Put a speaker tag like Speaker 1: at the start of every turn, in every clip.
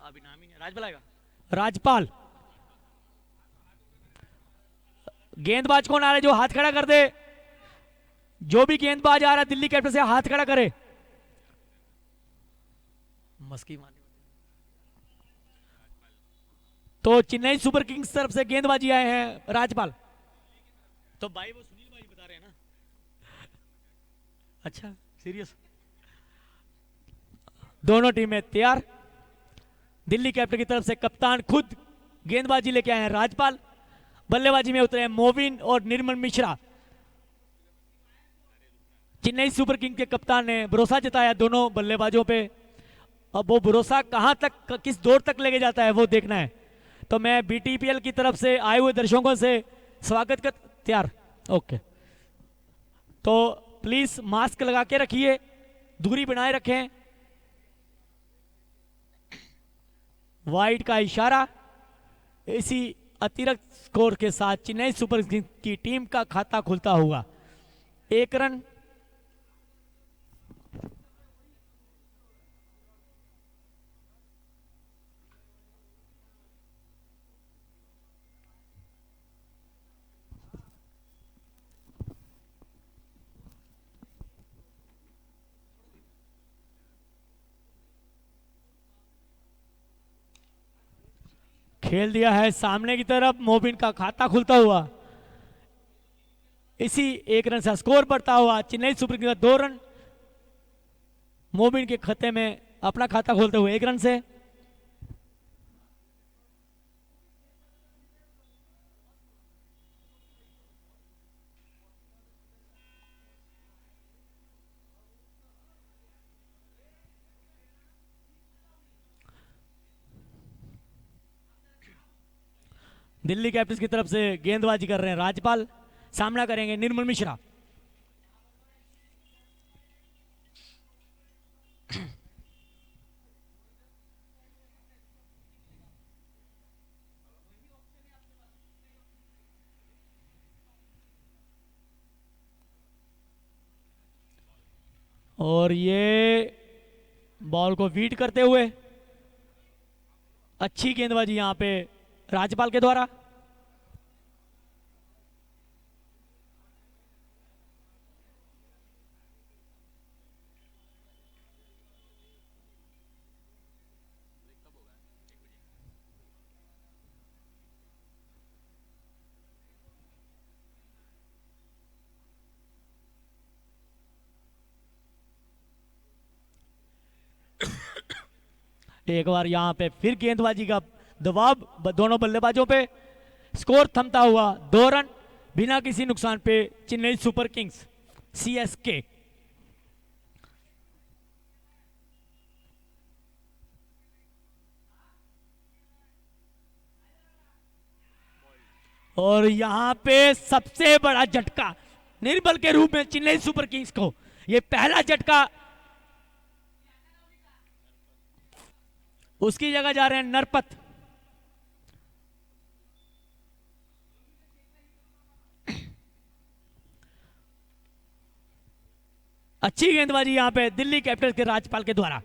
Speaker 1: अभी नाम ही नहीं, राजपाल आएगा।
Speaker 2: राजपाल। गेंदबाज कौन आ रहा है जो हाथ खड़ा कर दे? जो भी गेंदबाज आ रहा है दिल्ली कैपिटल से हाथ खड़ा करे।
Speaker 1: मस्की मारनी।
Speaker 2: तो चेन्नई सुपर किंग्स तरफ से गेंदबाजी आए हैं राजपाल।
Speaker 1: तो भाई वो सुनील भाई बता रहे हैं ना। अच्छा सीरियस।
Speaker 2: दोनों टीमें तैयार। दिल्ली कैपिटल की तरफ से कप्तान खुद गेंदबाजी लेके आए हैं राजपाल। बल्लेबाजी में उतरे हैं मोविन और निर्मल मिश्रा। चेन्नई सुपर किंग्स के कप्तान ने भरोसा जताया दोनों बल्लेबाजों पे। अब वो भरोसा कहां तक, किस दौर तक लेके जाता है वो देखना है। तो मैं बीटीपीएल की तरफ से आए हुए दर्शकों से स्वागत कर। तैयार? ओके। तो प्लीज मास्क लगा के रखिए, दूरी बनाए रखें। वाइड का इशारा। इसी अतिरिक्त स्कोर के साथ चेन्नई सुपर किंग्स की टीम का खाता खुलता हुआ। 1 रन। खेल दिया है सामने की तरफ, मोबिन का खाता खुलता हुआ। इसी 1 रन से स्कोर बढ़ता हुआ। Chennai super Kings 2 run, Mobin के खाते में अपना खाता खोलते हुए 1 रन से। दिल्ली कैपिटल्स की तरफ से गेंदबाजी कर रहे हैं राजपाल, सामना करेंगे निर्मल मिश्रा। और ये बॉल को बीट करते हुए अच्छी गेंदबाजी यहां पे राजपाल के द्वारा। एक बार यहां पे फिर गेंदबाजी का दबाव दोनों बल्लेबाजों पे। स्कोर थमता हुआ 2 रन बिना किसी नुकसान पे चेन्नई सुपर किंग्स सीएसके। और यहां पे सबसे बड़ा झटका निर्बल के रूप में चेन्नई सुपर किंग्स को, यह पहला झटका। उसकी जगह जा रहे हैं नरपत। अच्छी गेंदबाजी यहां पे दिल्ली कैपिटल्स के राजपाल के द्वारा।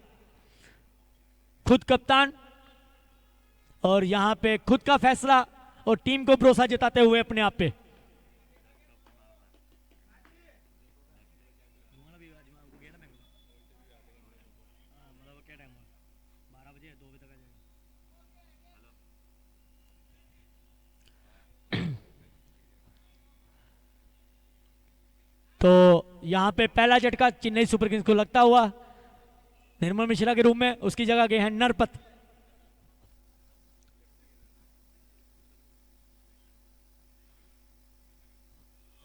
Speaker 2: खुद कप्तान और यहां पे खुद का फैसला और टीम को भरोसा जताते हुए अपने आप पे। तो यहां पे पहला झटका चेन्नई सुपर किंग्स को लगता हुआ निर्मल मिश्रा के रूप में। उसकी जगह गए हैं नरपत।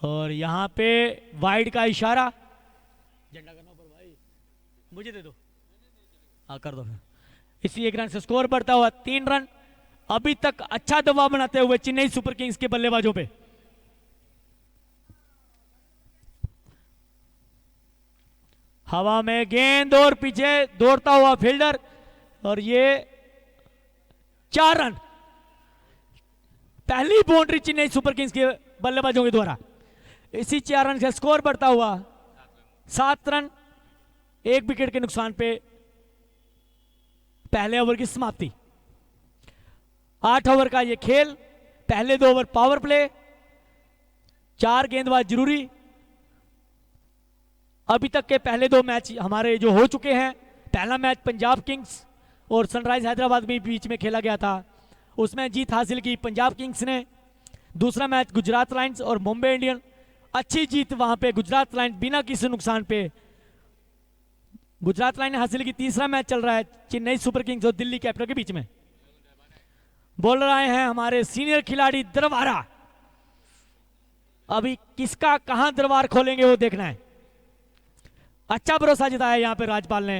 Speaker 2: और यहां पे वाइड का इशारा। झंडा करना पर भाई, मुझे दे दो। हाँ कर दो फिर। इसी 1 रन से स्कोर बढ़ता हुआ 3 रन। अभी तक अच्छा दबाव बनाते हुए चेन्नई सुपर किंग्स के बल्लेबाजों पे। हवा में गेंद और पीछे दौड़ता हुआ फील्डर। और ये 4 रन। पहली बाउंड्री चेन्नई सुपर किंग्स के बल्लेबाजों के द्वारा। इसी 4 रन से स्कोर बढ़ता हुआ 7 रन। 1 विकेट के नुकसान पे पहले ओवर की समाप्ति। 8 ओवर का ये खेल, पहले 2 ओवर पावर प्ले, 4 गेंदबाज जरूरी। अभी तक के पहले 2 मैच हमारे जो हो चुके हैं, पहला मैच पंजाब किंग्स और सनराइज हैदराबाद में बीच में खेला गया था, उसमें जीत हासिल की पंजाब किंग्स ने। दूसरा मैच गुजरात लायंस और मुंबई इंडियन, अच्छी जीत वहां पे गुजरात लायंस बिना किसी नुकसान पे गुजरात लायंस ने हासिल की। तीसरा मैच चल रहा है चेन्नई सुपर किंग्स और दिल्ली कैपिटल के बीच में। बॉलर आए हैं हमारे सीनियर खिलाड़ी दरबारा। अभी किसका कहां दरबार खोलेंगे वो देखना है। अच्छा भरोसा जताया यहां पे राजपाल ने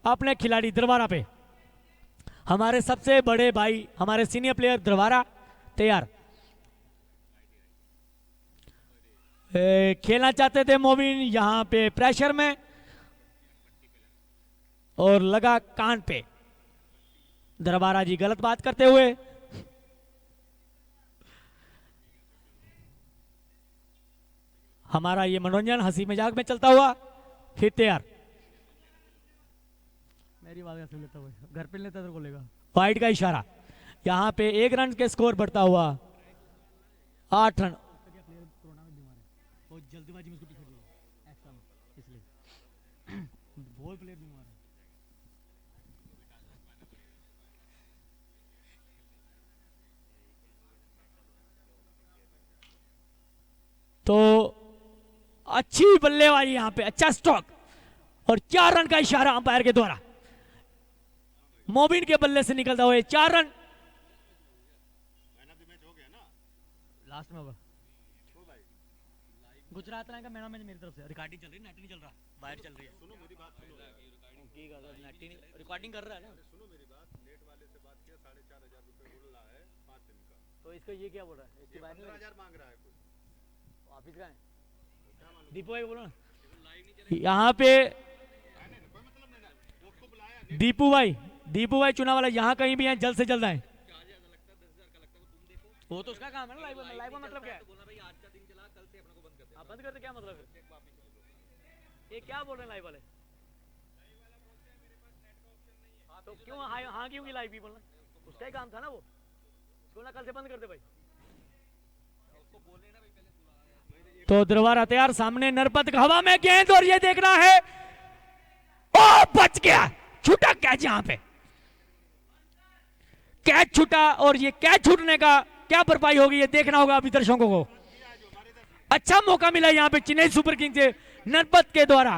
Speaker 2: अपने खिलाड़ी दरबारा पे। हमारे सबसे बड़े भाई, हमारे सीनियर प्लेयर दरबारा तैयार। खेलना चाहते थे मोबिन यहां पे प्रेशर में और लगा कान पे। दरबारा जी गलत बात करते हुए हमारा ये मनोरंजन हंसी मजाक में चलता हुआ फिर तैयार। मेरी बात ऐसे लेता हुआ घर पे लेता तो बोलेगा। वाइड का इशारा, यहां पे 1 रन के स्कोर बढ़ता हुआ 8 रन। जल्दीबाजी में उसको पीछे दिया एक्स्ट्रा में, इसलिए बॉल प्लेयर बीमार है। तो अच्छी बल्लेबाजी यहां पे, अच्छा स्ट्रोक और 4 रन का इशारा अंपायर के द्वारा। मोबिन के बल्ले से निकलता हुए 4 रन। लास्ट में होगा गुजरात लाइन का मैन ऑफ मैच मेरी तरफ से। रिकॉर्डिंग चल रही है, नेट नहीं चल रहा, बाहर चल रही है। सुनो मेरी बात, रिकॉर्डिंग कर रहा है ना। सुनो मेरी बात, नेट वाले से बात किया, 4,500 रुपए बोल रहा है 5 दिन का। तो इसको ये क्या बोल रहा है? इसके बारे में 15,000 मांग रहा है कोई ऑफिस का है। दीपू भाई बोलो ना यहाँ पे। दीपू भाई चुनाव वाला यहाँ कहीं भी है, जल्द से जल्द आए। वो तो उसका काम है ना। लाइव में मतलब क्या है? बंद करते क्या मतलब है? ये क्या बोल रहे हैं लाइव वाले? तो क्यों हाँ क्यों की लाइव भी बोलना? उसका ही काम था ना वो। उसको ना कल से बंद कर दे भाई। तो दरबारा तैयार, सामने नरपत हवा में गेंद और ये देखना है। ओ बच गया, छूटा कैच। यहां पे कैच छूटा और ये कैच छूटने का क्या भरपाई होगी ये देखना होगा अभी दर्शकों को। अच्छा मौका मिला यहाँ पे चेन्नई सुपर किंग्स से नरपत के द्वारा।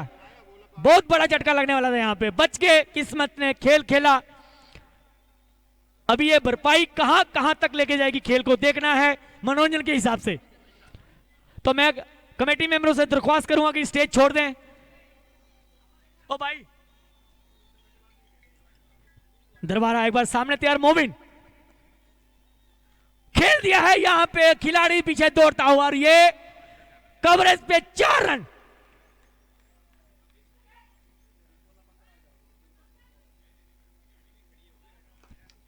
Speaker 2: बहुत बड़ा झटका लगने वाला था यहाँ पे, बच के किस्मत ने खेल खेला। अभी ये भरपाई कहां कहां तक लेके जाएगी खेल को देखना है मनोरंजन के हिसाब से। तो मैं कमेटी मेंबरों से दरख्वास्त करूंगा कि स्टेज छोड़ दें। ओ भाई दरबारा एक बार सामने तैयार। मोबिन खेल दिया है यहां पे, खिलाड़ी पीछे दौड़ता हुआ और ये कवरेज पे 4 रन।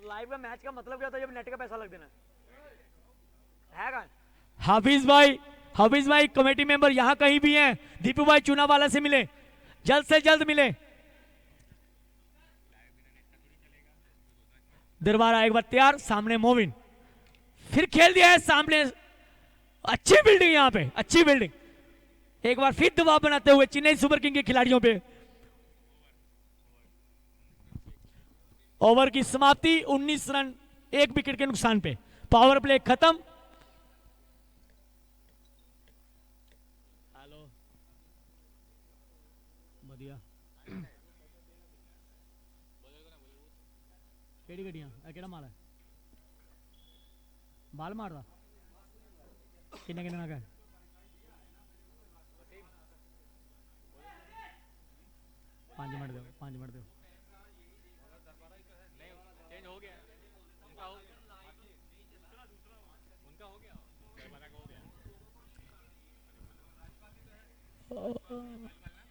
Speaker 2: लाइव का मैच का मतलब क्या था जब नेट का पैसा लग देना है? हाफिज भाई कमेटी मेंबर यहां कहीं भी हैं, दीपू भाई चुनाव वाला से मिले, जल्द से जल्द मिले। दरबारा एक बार तैयार, सामने मोबिन फिर खेल दिया है सामने। अच्छी बिल्डिंग यहां पे, अच्छी बिल्डिंग। एक बार फिर दबाव बनाते हुए चेन्नई सुपर किंग के खिलाड़ियों पे। ओवर की समाप्ति 19 रन 1 विकेट के नुकसान पे। पावर प्ले खत्म। हेलो बढ़िया केड़ी गड्डियां केड़ा माल है? बाल मार रहा किन्ने किन्ने ना 5 मिनट दो, 5 मिनट दो। चेंज हो गया उनका, उनका हो गया,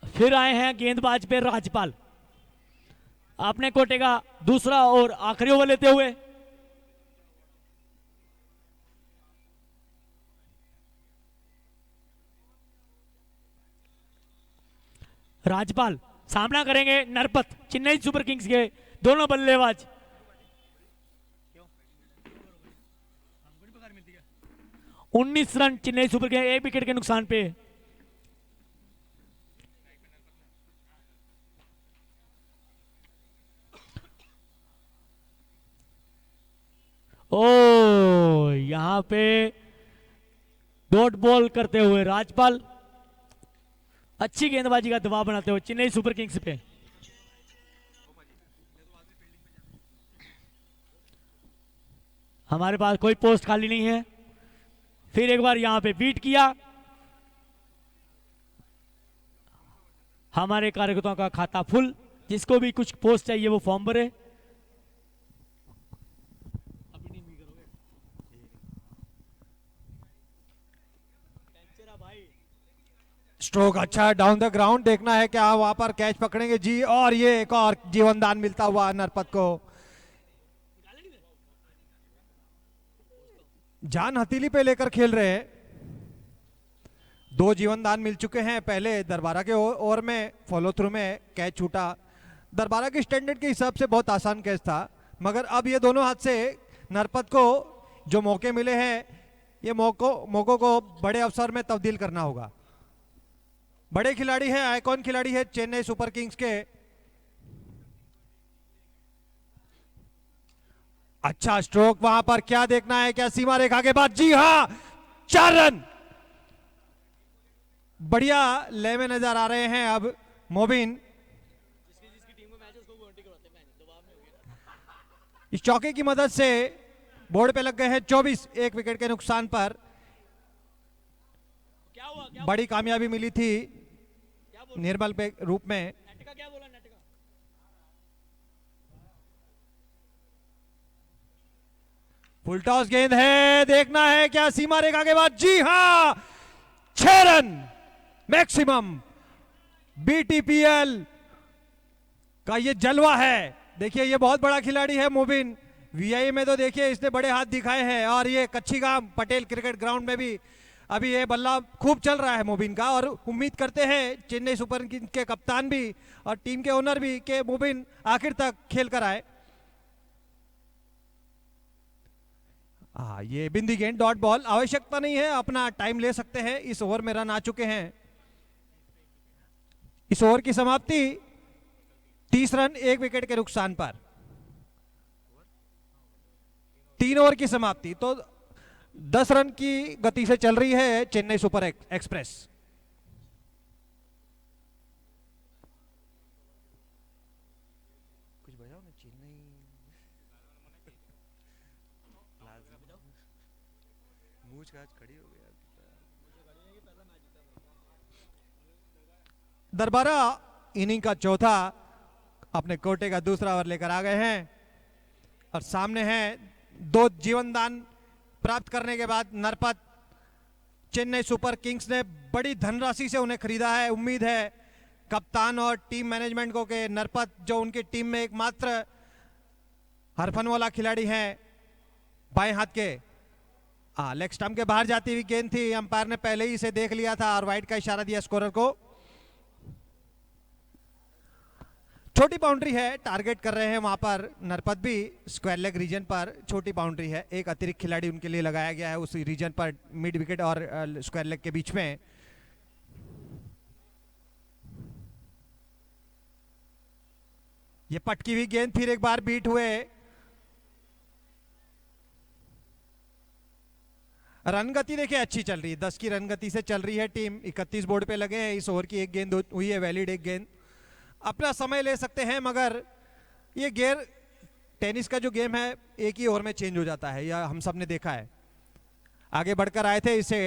Speaker 2: फिर आए हैं गेंदबाज पे राजपाल। आपने कोटे का दूसरा और आखिरी ओवर लेते हुए राजपाल सामना करेंगे नरपत, चेन्नई सुपर किंग्स के दोनों बल्लेबाज। 19 run Chennai super Kings, 1 wicket के नुकसान पे। ओ यहां पे डॉट बॉल करते हुए राजपाल, अच्छी गेंदबाजी का दबाव बनाते हुए चेन्नई सुपर किंग्स पे। हमारे पास कोई पोस्ट खाली नहीं है। फिर एक बार यहां पे बीट किया, हमारे कार्यकर्ताओं का खाता फुल। जिसको भी कुछ पोस्ट चाहिए वो फॉर्म भरे।
Speaker 3: स्ट्रोक अच्छा डाउन द ग्राउंड, देखना है क्या वहां पर कैच पकड़ेंगे जी, और ये एक और जीवन दान मिलता हुआ नरपत को। जान हथेली पे लेकर खेल रहे हैं। 2 जीवन दान मिल चुके हैं। पहले दरबारा के ओवर में फॉलो थ्रू में कैच छूटा। दरबारा के स्टैंडर्ड के हिसाब से बहुत आसान कैच था, मगर अब ये दोनों हाथ से नरपत को जो मौके मिले हैं, ये मौकों को बड़े अवसर में तब्दील करना होगा। बड़े खिलाड़ी हैं, आइकॉन खिलाड़ी है चेन्नई सुपर किंग्स के। अच्छा स्ट्रोक वहां पर, क्या देखना है, क्या सीमा रेखा के बाद, जी हां 4 रन। बढ़िया ले में नजर आ रहे हैं अब मोबिन। इस चौके की मदद से बोर्ड पे लग गए हैं 24, 1 विकेट के नुकसान पर।
Speaker 2: क्या
Speaker 3: बड़ी कामयाबी मिली थी निर्मल पे रूप में।
Speaker 2: क्या बोला नेट का?
Speaker 3: फुल टॉस गेंद है, देखना है क्या सीमा रेखा के बाद, जी हां 6 रन मैक्सिमम। बीटीपीएल का ये जलवा है। देखिए ये बहुत बड़ा खिलाड़ी है मोबिन। वीआई में तो देखिए इसने बड़े हाथ दिखाए हैं, और ये कच्चीगाम पटेल क्रिकेट ग्राउंड में भी अभी ये बल्ला खूब चल रहा है मोबिन का। और उम्मीद करते हैं चेन्नई सुपर किंग्स के कप्तान भी और टीम के ओनर भी कि मोबिन आखिर तक खेल कर आए। ये बिंदी गेंद डॉट बॉल, आवश्यकता नहीं है, अपना टाइम ले सकते हैं। इस ओवर में रन आ चुके हैं। इस ओवर की समाप्ति 30 रन 1 विकेट के नुकसान पर। 3 ओवर की समाप्ति, तो 10 रन की गति से चल रही है चेन्नई सुपर एक्सप्रेस। कुछ बजाओ ना, चेन्नई मूछ का आज खड़ी हो गया। दरबारा इनिंग का चौथा, अपने कोटे का दूसरा ओवर लेकर आ गए हैं, और सामने है 2 जीवन दान प्राप्त करने के बाद नरपत। चेन्नई सुपर किंग्स ने बड़ी धनराशि से उन्हें खरीदा है। उम्मीद है कप्तान और टीम मैनेजमेंट को कि नरपत जो उनकी टीम में एकमात्र हरफन वाला खिलाड़ी हैं बाएं हाथ के, लेग स्टंप के बाहर जाती हुई गेंद थी। अंपायर ने पहले ही इसे देख लिया था और वाइड का इशारा दिया स्कोरर को। छोटी बाउंड्री है, टारगेट कर रहे हैं वहां पर नरपत भी। स्क्वायर लेग रीजन पर छोटी बाउंड्री है, एक अतिरिक्त खिलाड़ी उनके लिए लगाया गया है उस रीजन पर, मिड विकेट और स्क्वायर लेग के बीच में। ये पटकी हुई गेंद फिर एक बार बीट हुए। रन गति देखिए अच्छी चल रही है, 10 की रन गति से चल रही है टीम। 31 बोर्ड पे लगे हैं। इस ओवर की एक गेंद हुई है वैलिड, एक गेंद। अपना समय ले सकते हैं, मगर ये गेयर टेनिस का जो गेम है एक ही ओवर में चेंज हो जाता है, यह हम सब ने देखा है। आगे बढ़कर आए थे, इसे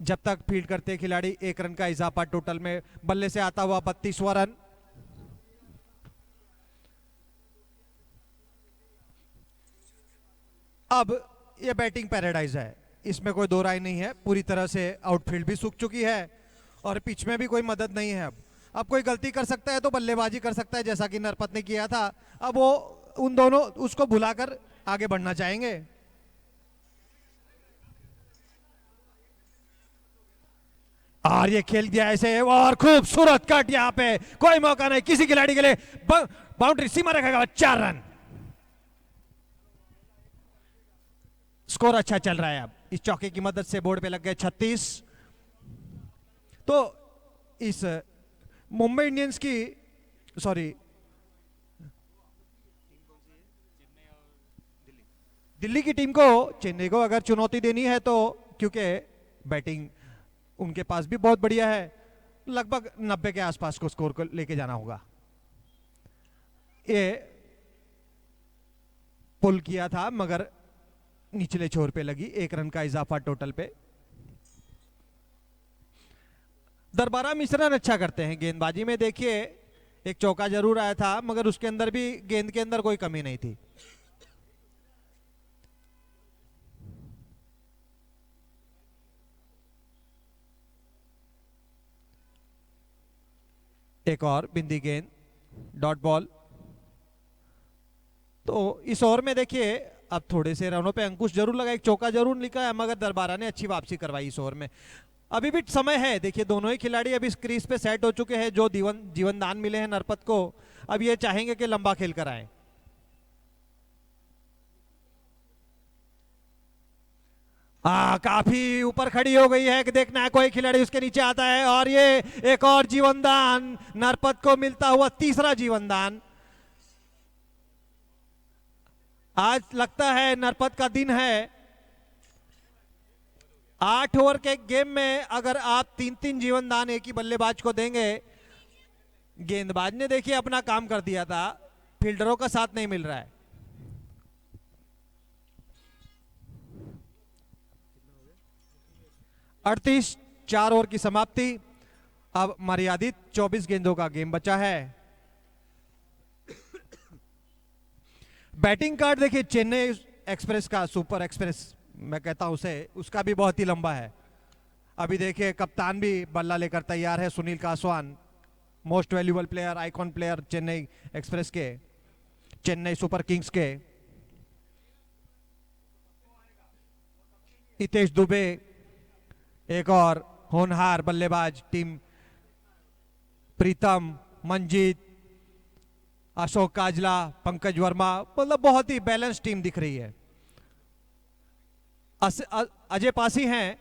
Speaker 3: जब तक फील्ड करते खिलाड़ी 1 रन का इजाफा टोटल में, बल्ले से आता हुआ 32वां रन। अब ये बैटिंग पैराडाइज है, इसमें कोई दो राय नहीं है। पूरी तरह से आउटफील्ड भी सूख चुकी है और पिच में भी कोई मदद नहीं है। अब कोई गलती कर सकता है तो बल्लेबाजी कर सकता है, जैसा कि नरपत ने किया था। अब वो उन दोनों उसको भुलाकर आगे बढ़ना चाहेंगे। और ये खेल दिया ऐसे, और खूबसूरत कट, यहां पे कोई मौका नहीं किसी खिलाड़ी के लिए। बाउंड्री सीमा रखेगा 4 रन। स्कोर अच्छा चल रहा है। अब इस चौके की मदद से बोर्ड पे लग गए 36। तो इस मुंबई इंडियंस की, सॉरी, दिल्ली की टीम को, चेन्नई को अगर चुनौती देनी है तो, क्योंकि बैटिंग उनके पास भी बहुत बढ़िया है, लगभग 90 के आसपास को स्कोर को लेके जाना होगा। ये पुल किया था मगर निचले छोर पे लगी, 1 रन का इजाफा टोटल पे। दरबारा मिश्रण अच्छा करते हैं गेंदबाजी में। देखिए एक चौका जरूर आया था मगर उसके अंदर भी गेंद के अंदर कोई कमी नहीं थी। एक और बिंदी गेंद, डॉट बॉल। तो इस ओवर में देखिए अब थोड़े से रनों पे अंकुश जरूर लगा, एक चौका जरूर निकला है मगर दरबारा ने अच्छी वापसी करवाई इस ओवर में। अभी भी समय है, देखिए दोनों ही खिलाड़ी अभी इस क्रीज पे सेट हो चुके हैं। जो जीवन दान मिले हैं नरपत को, अब ये चाहेंगे कि लंबा खेल कर आए। काफी ऊपर खड़ी हो गई है कि देखना है कोई खिलाड़ी उसके नीचे आता है, और ये एक और जीवन दान नरपत को मिलता हुआ, तीसरा जीवन दान। आज लगता है नरपत का दिन है। 8 ओवर के गेम में अगर आप 3-3 जीवन दान एक ही बल्लेबाज को देंगे, गेंदबाज ने देखिए अपना काम कर दिया था, फील्डरों का साथ नहीं मिल रहा है। अड़तीस 4 ओवर की समाप्ति। अब मर्यादित 24 गेंदों का गेम बचा है। बैटिंग कार्ड देखिए चेन्नई एक्सप्रेस का, सुपर एक्सप्रेस मैं कहता हूं उसे, उसका भी बहुत ही लंबा है। अभी देखिए कप्तान भी बल्ला लेकर तैयार है, Sunil Kaswan, most valuable player, icon player Chennai express के, चेन्नई सुपर किंग्स के। हितेश दुबे एक और होनहार बल्लेबाज, टीम प्रीतम, मंजीत, अशोक काजला, पंकज वर्मा, मतलब बहुत ही बैलेंस टीम दिख रही है। अजय पासी हैं,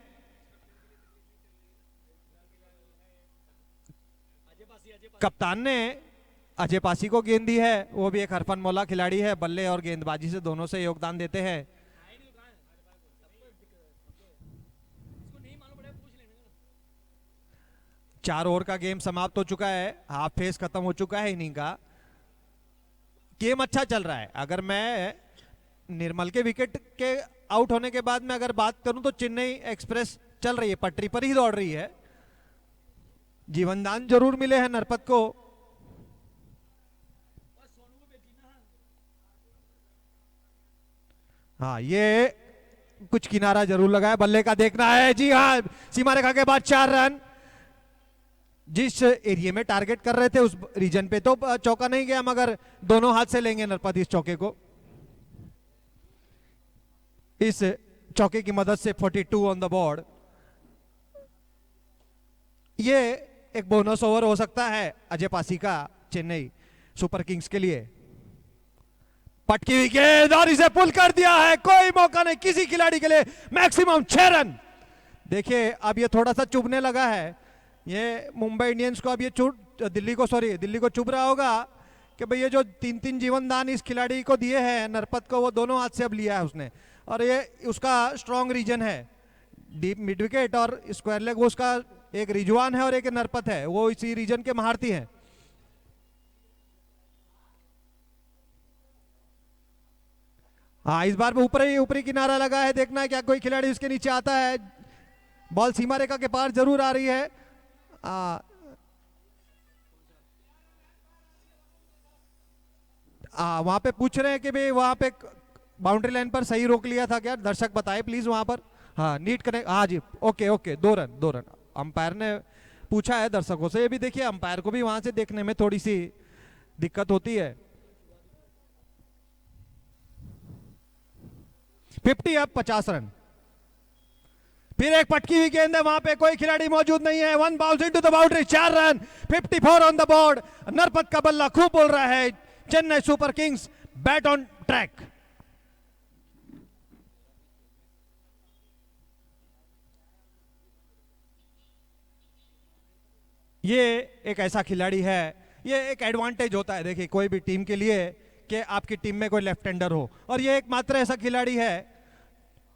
Speaker 3: कप्तान ने अजय पासी को गेंद दी है, वो भी एक हरफन मौला खिलाड़ी है, बल्ले और गेंदबाजी से दोनों से योगदान देते हैं। 4 ओवर का गेम समाप्त हो चुका है, हाफ फेज खत्म हो चुका है इनिंग का। गेम अच्छा चल रहा है। अगर मैं निर्मल के विकेट के आउट होने के बाद में अगर बात करूं तो चेन्नई एक्सप्रेस चल रही है, पटरी पर ही दौड़ रही है। जीवनदान जरूर मिले हैं नरपत को। हाँ, ये कुछ किनारा जरूर लगा है, बल्ले का देखना है। जी हाँ, सीमा रेखा के बाद 4 रन। जिस एरिया में टारगेट कर रहे थे उस रीजन पे तो चौका नहीं गया, मगर दोनों हाथ से लेंगे नरपत इस चौके को। इस चौके की मदद से 42 ऑन द बोर्ड। ये एक बोनस ओवर हो सकता है अजय पासी का चेन्नई सुपर किंग्स के लिए। पटकी हुई गेंद और इसे पुल कर दिया है, कोई मौका नहीं किसी खिलाड़ी के लिए, मैक्सिमम 6 रन। देखिए अब ये थोड़ा सा चुभने लगा है, ये मुंबई इंडियंस को अब ये दिल्ली को चुभ रहा होगा कि भाई ये जो 3-3 जीवन दान इस खिलाड़ी को दिए हैं नरपत को, वो दोनों हाथ से अब लिया है उसने, और ये उसका स्ट्रॉन्ग रीजन है। डीप मिड विकेट और स्क्वायर लेग, वो उसका एक रिजवान है और एक नरपत है, वो इसी रीजन के महारथी हैं। हाँ, इस बार ऊपरी किनारा लगा है, देखना है क्या कोई खिलाड़ी उसके नीचे आता है। बॉल सीमा रेखा के पार जरूर आ रही है। वहां पे पूछ रहे हैं कि भाई वहां पे बाउंड्री लाइन पर सही रोक लिया था क्या, दर्शक बताए प्लीज वहां पर। हाँ, नीट कनेक्ट, हाँ जी, ओके 2 रन। अंपायर ने पूछा है दर्शकों से। ये भी देखिए अंपायर को भी वहां से देखने में थोड़ी सी दिक्कत होती है। 50 अब 50 रन। फिर एक पटकी हुई गेंद है, वहां पे कोई खिलाड़ी मौजूद नहीं है। 1 bounce into the boundary, 4 run. 54 on the board. Narpat का बल्ला खूब बोल रहा है। Chennai super Kings bat on track. ये एक ऐसा खिलाड़ी है, ये एक एडवांटेज होता है देखिए कोई भी टीम के लिए कि आपकी टीम में कोई लेफ्ट हैंडर हो, और ये एकमात्र ऐसा खिलाड़ी है।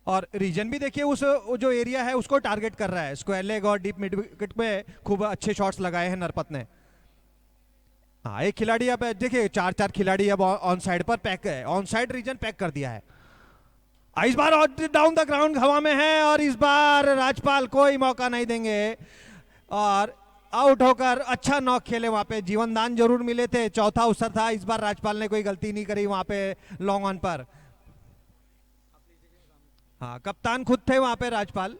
Speaker 3: और रीजन भी देखिए उस जो एरिया है उसको टारगेट कर रहा है, स्क्वायर लेग और डीप मिड विकेट में खूब अच्छे शॉट्स लगाए हैं नरपत ने। हाँ, एक खिलाड़ी अब देखिए 4-4 खिलाड़ी अब ऑन साइड पर पैक है, ऑन साइड रीजन पैक कर दिया है। इस बार डाउन द ग्राउंड हवा में है और इस बार राजपाल कोई मौका नहीं देंगे और आउट होकर अच्छा नॉक खेले। वहां पे जीवन दान जरूर मिले थे, चौथा अवसर था, इस बार राजपाल ने कोई गलती नहीं करी वहां पे लॉन्ग ऑन पर। हाँ, कप्तान खुद थे वहां पे राजपाल।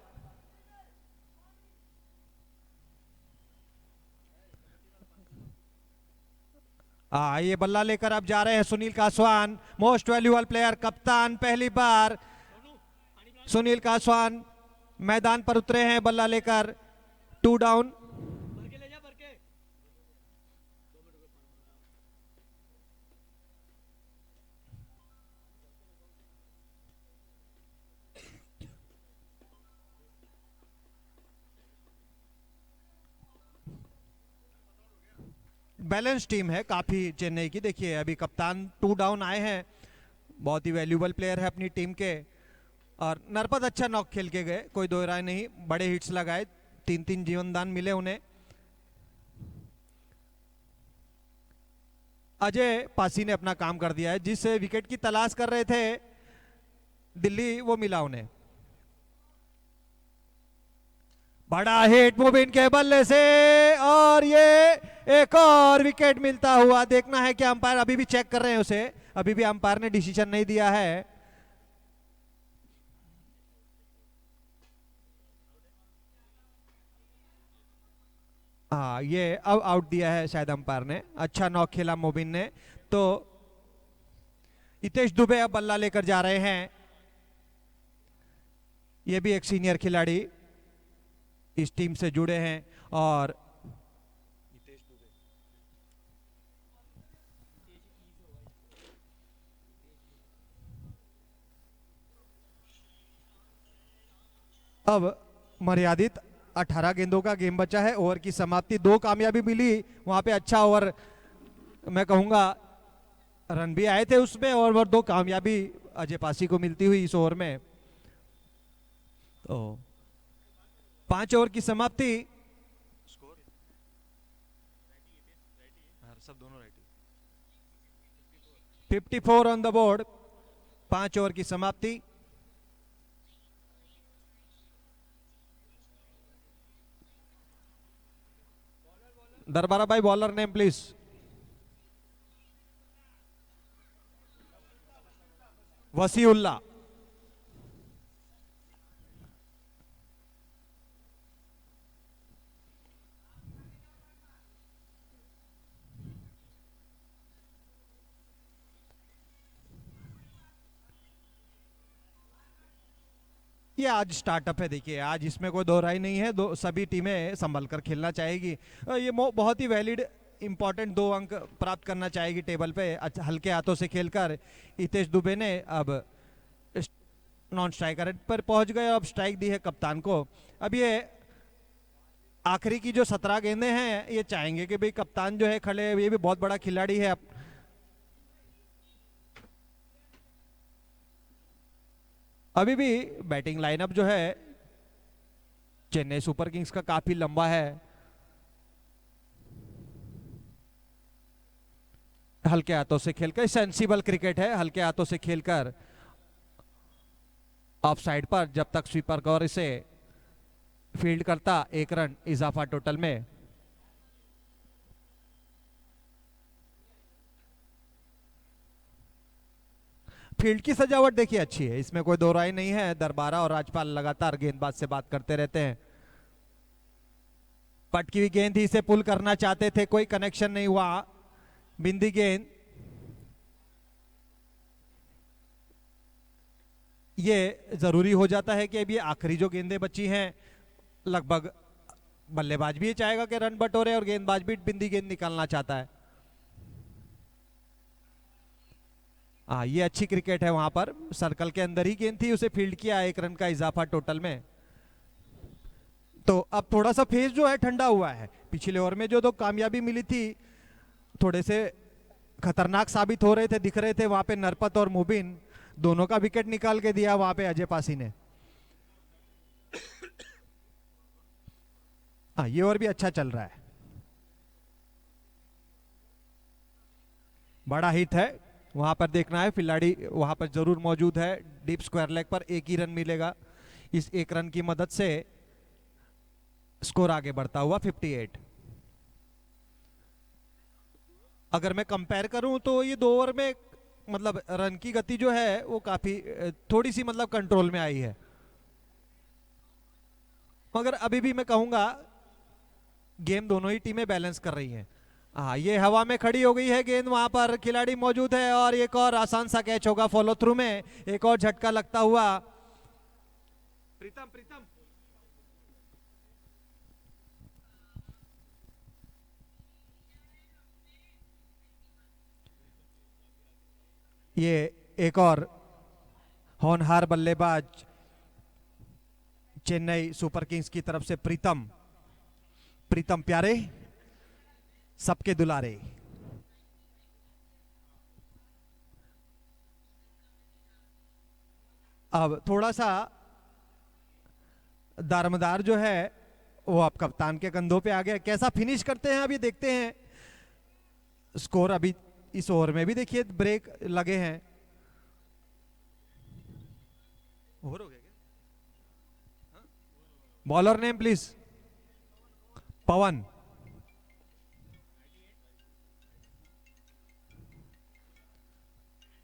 Speaker 3: ये बल्ला लेकर अब जा रहे हैं Sunil Kaswan, most valuable player, कप्तान पहली बार सुनील कासवान मैदान पर उतरे हैं बल्ला लेकर। 2 डाउन। बैलेंस टीम है काफी चेन्नई की। देखिए अभी कप्तान 2 डाउन आए हैं, बहुत ही वैल्यूएबल प्लेयर है अपनी टीम के। और नरपत अच्छा नॉक खेल के गए, कोई दो राय नहीं, बड़े हिट्स लगाए, 3-3 जीवनदान मिले उन्हें। अजय पासी ने अपना काम कर दिया है, जिस विकेट की तलाश कर रहे थे दिल्ली वो मिला उन्हें। बड़ा हिट मुबिन के बल्ले से और ये एक और विकेट मिलता हुआ। देखना है कि अंपायर अभी भी चेक कर रहे हैं उसे, अभी भी अंपायर ने डिसीजन नहीं दिया है। हाँ, ये अब आउट दिया है शायद अंपायर ने। अच्छा नॉक खेला मुबिन ने। तो हितेश दुबे अब बल्ला लेकर जा रहे हैं, ये भी एक सीनियर खिलाड़ी इस टीम से जुड़े हैं। और अब मर्यादित 18 गेंदों का गेम बचा है, ओवर की समाप्ति, 2 कामयाबी मिली वहां पे। अच्छा ओवर मैं कहूंगा, रन भी आए थे उसमें और 2 कामयाबी अजय पासी को मिलती हुई इस ओवर में। तो 5 ओवर की समाप्ति। सब दोनों 54 ऑन द बोर्ड, 5 ओवर की समाप्ति। दरबारा भाई बॉलर नेम प्लीज। वसीउल्ला। ये आज स्टार्टअप है, देखिए आज इसमें कोई दो राय नहीं है, सभी टीमें संभल कर खेलना चाहेगी। ये बहुत ही वैलिड इंपॉर्टेंट 2 अंक प्राप्त करना चाहेगी टेबल पे हल्के हाथों से खेलकर। हितेश दुबे ने अब नॉन स्ट्राइकर पर पहुंच गए, अब स्ट्राइक दी है कप्तान को। अब ये आखिरी की जो 17 गेंदें हैं, ये चाहेंगे कि भाई कप्तान जो है खड़े, ये भी बहुत बड़ा खिलाड़ी है। अभी भी बैटिंग लाइनअप जो है चेन्नई सुपर किंग्स का काफी लंबा है। हल्के हाथों से खेलकर, सेंसिबल क्रिकेट है, हल्के हाथों से खेलकर ऑफ साइड पर जब तक स्वीपर कवर इसे फील्ड करता, 1 रन इजाफा टोटल में। फील्ड की सजावट देखिए अच्छी है, इसमें कोई दो राय नहीं है। दरबारा और राजपाल लगातार गेंदबाज से बात करते रहते हैं। पटकी हुई गेंद ही इसे पुल करना चाहते थे, कोई कनेक्शन नहीं हुआ। बिंदी गेंद, ये जरूरी हो जाता है कि अब ये आखिरी जो गेंदें बची हैं, लगभग बल्लेबाज भी ये चाहेगा कि रन बटोरे और गेंदबाज भी बिंदी गेंद निकालना चाहता है। ये अच्छी क्रिकेट है, वहां पर सर्कल के अंदर ही गेंद थी, उसे फील्ड किया, 1 रन का इजाफा टोटल में। तो अब थोड़ा सा फेस जो है ठंडा हुआ है। पिछले ओवर में जो तो कामयाबी मिली थी, थोड़े से खतरनाक साबित हो रहे थे, दिख रहे थे वहां पे नरपत और मुबिन दोनों का विकेट निकाल के दिया वहां पे अजय पासी ने। हाँ, ये ओवर भी अच्छा चल रहा है, बड़ा हिट है। वहां पर देखना है, खिलाड़ी वहां पर जरूर मौजूद है। डीप स्क्वायर लेग पर एक ही रन मिलेगा। इस एक रन की मदद से स्कोर आगे बढ़ता हुआ 58। अगर मैं कंपेयर करूं तो ये 2 ओवर में मतलब रन की गति जो है वो काफी थोड़ी सी मतलब कंट्रोल में आई है, मगर अभी भी मैं कहूंगा गेम दोनों ही टीमें बैलेंस कर रही हैं। हाँ, ये हवा में खड़ी हो गई है गेंद, वहां पर खिलाड़ी मौजूद है और एक और आसान सा कैच होगा फॉलो थ्रू में। एक और झटका लगता हुआ प्रीतम प्रीतम ये एक और होनहार बल्लेबाज चेन्नई सुपर किंग्स की तरफ से प्रीतम प्यारे, सबके दुलारे। अब थोड़ा सा दारमदार जो है वो अब कप्तान के कंधों पे आ गया। कैसा फिनिश करते हैं अभी देखते हैं। स्कोर अभी इस ओवर में भी देखिए ब्रेक लगे हैं। ओवर हो गया क्या? Bowler name please. पवन।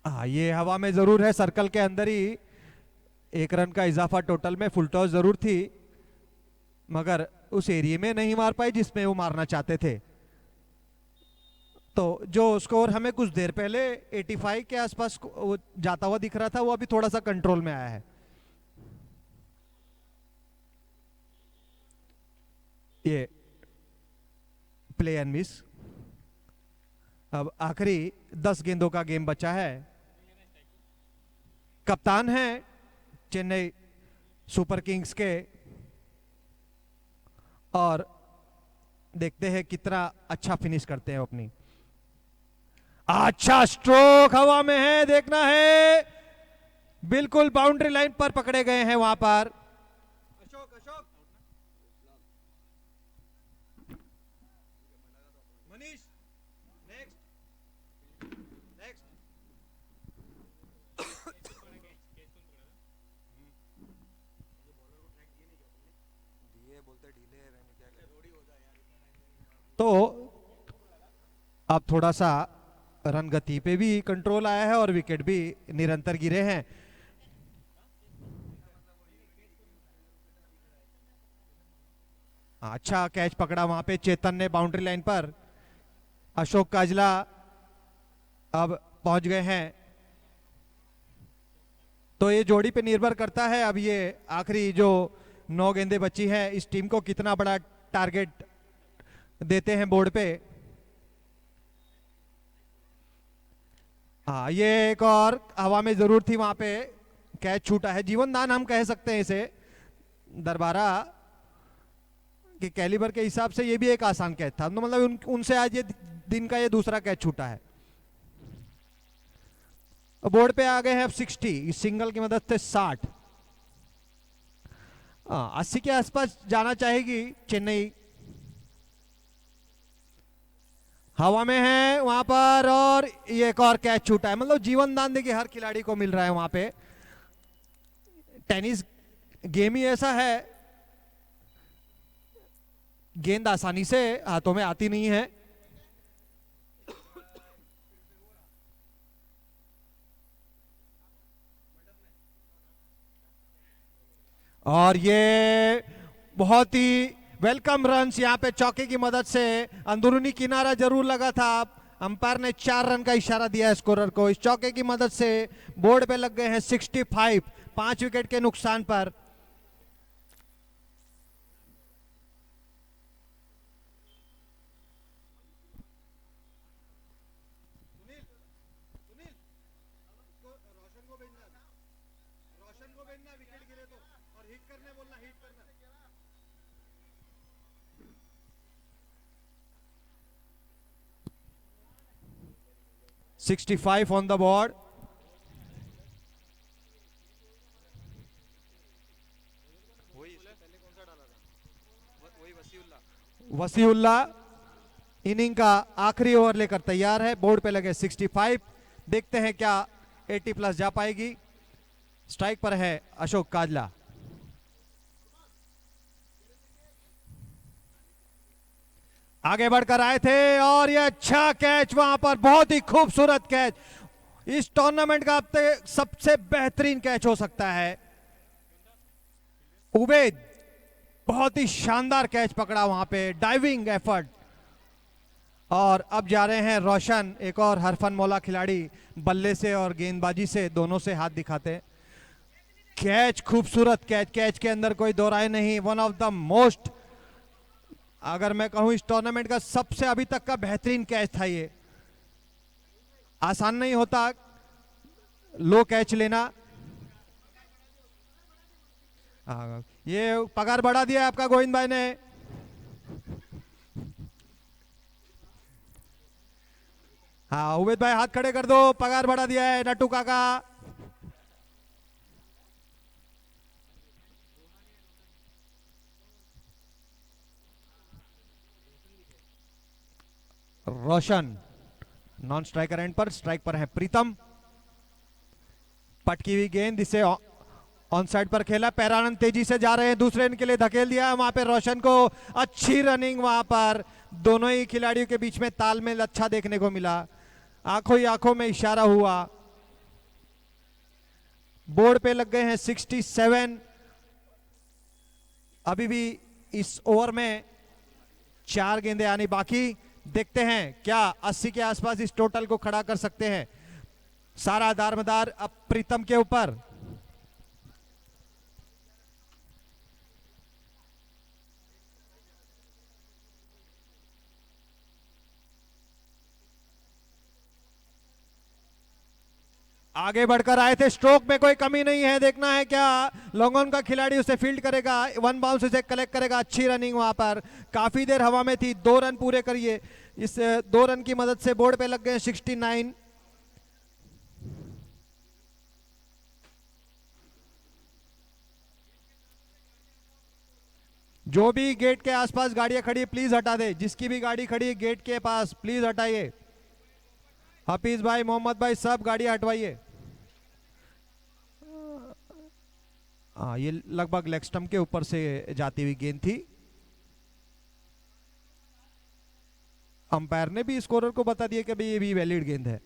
Speaker 3: हाँ, ये हवा में जरूर है, सर्कल के अंदर ही। एक रन का इजाफा टोटल में, फुल टॉस जरूर थी मगर उस एरिया में नहीं मार पाई जिसमें वो मारना चाहते थे। तो जो स्कोर हमें कुछ देर पहले 85 के आसपास वो जाता हुआ दिख रहा था, वो अभी थोड़ा सा कंट्रोल में आया है। ये प्ले एंड मिस। अब आखिरी 10 गेंदों का गेम बचा है। कप्तान है चेन्नई सुपर किंग्स के और देखते हैं कितना अच्छा फिनिश करते हैं अपनी। अच्छा स्ट्रोक हवा में है, देखना है, बिल्कुल बाउंड्री लाइन पर पकड़े गए हैं वहां पर। Ashok Ashok Manish next next. तो अब थोड़ा सा रन गति पे भी कंट्रोल आया है और विकेट भी निरंतर गिरे हैं। अच्छा कैच पकड़ा वहां पे चेतन ने बाउंड्री लाइन पर। अशोक काजला अब पहुंच गए हैं। तो ये जोड़ी पे निर्भर करता है अब ये आखिरी जो 9 गेंदें बची हैं इस टीम को कितना बड़ा टारगेट देते हैं बोर्ड पे। हाँ, ये एक और हवा में जरूर थी वहां पे, कैच छूटा है। जीवन दान हम कह सकते हैं इसे, दरबारा के कैलिबर के हिसाब से ये भी एक आसान कैच था। तो मतलब उनसे आज ये दिन का ये दूसरा कैच छूटा है। बोर्ड पे आ गए हैं अब 60, इस सिंगल की मदद से 60। 80 के आसपास जाना चाहेगी चेन्नई। हवा में है वहां पर और ये एक और कैच छूटा है। मतलब जीवन दान देखिए हर खिलाड़ी को मिल रहा है वहां पे। टेनिस गेम ही ऐसा है, गेंद आसानी से हाथों में आती नहीं है। और ये बहुत ही वेलकम रन्स यहाँ पे चौके की मदद से। अंदरूनी किनारा जरूर लगा था, अंपायर ने 4 रन का इशारा दिया है स्कोरर को। इस चौके की मदद से बोर्ड पे लग गए हैं 65, 5 विकेट के नुकसान पर। रोशन को भेजना विकेट गिरे तो, और हिट करने बोलना, हिट करना। 65 on the board. Wasiulla inning का आखिरी ओवर लेकर तैयार है। बोर्ड पे लगे 65। देखते हैं क्या 80 प्लस जा पाएगी। स्ट्राइक पर है अशोक काजला। आगे बढ़कर आए थे और ये अच्छा कैच, वहां पर बहुत ही खूबसूरत कैच, इस टूर्नामेंट का अब तक सबसे बेहतरीन कैच हो सकता है। उबेद बहुत ही शानदार कैच पकड़ा वहां पे, डाइविंग एफर्ट। और अब जा रहे हैं रोशन, एक और हरफन मौला खिलाड़ी, बल्ले से और गेंदबाजी से दोनों से हाथ दिखाते हैं। कैच खूबसूरत कैच, कैच के अंदर कोई दो राय नहीं। वन ऑफ द मोस्ट, अगर मैं कहूं इस टूर्नामेंट का सबसे अभी तक का बेहतरीन कैच था ये। आसान नहीं होता लो कैच लेना। ये पगार बढ़ा दिया आपका गोविंद भाई ने। हाँ उबेद भाई हाथ खड़े कर दो, पगार बढ़ा दिया है नट्टू काका। रोशन नॉन स्ट्राइकर एंड पर, स्ट्राइक पर है प्रीतम। पटकी हुई गेंद, इसे ऑन साइड पर खेला। पैरानंद तेजी से जा रहे हैं, दूसरे इनके लिए धकेल दिया वहां पे रोशन को। अच्छी रनिंग वहां पर, दोनों ही खिलाड़ियों के बीच में तालमेल अच्छा देखने को मिला। आंखों ही आंखों में इशारा हुआ। बोर्ड पे लग गए हैं 67। अभी भी इस ओवर में 4 गेंदें आनी बाकी। देखते हैं क्या 80 के आसपास इस टोटल को खड़ा कर सकते हैं। सारा दारमदार अब प्रीतम के ऊपर। आगे बढ़कर आए थे, स्ट्रोक में कोई कमी नहीं है। देखना है क्या लॉन्ग ऑन का खिलाड़ी उसे फील्ड करेगा, वन बाउंस उसे कलेक्ट करेगा। अच्छी रनिंग वहां पर, काफी देर हवा में थी। 2 रन पूरे करिए। इस 2 रन की मदद से बोर्ड पे लग गए 69। जो भी गेट के आसपास गाड़ियां खड़ी प्लीज हटा दे। जिसकी भी गाड़ी खड़ी है गेट के पास प्लीज हटाइए। हफीज भाई, मोहम्मद भाई, सब गाड़ियां हटवाइए। हाँ ये लगभग लेग स्टंप के ऊपर से जाती हुई गेंद थी। अंपायर ने भी स्कोरर को बता दिया कि भाई ये भी वैलिड गेंद है।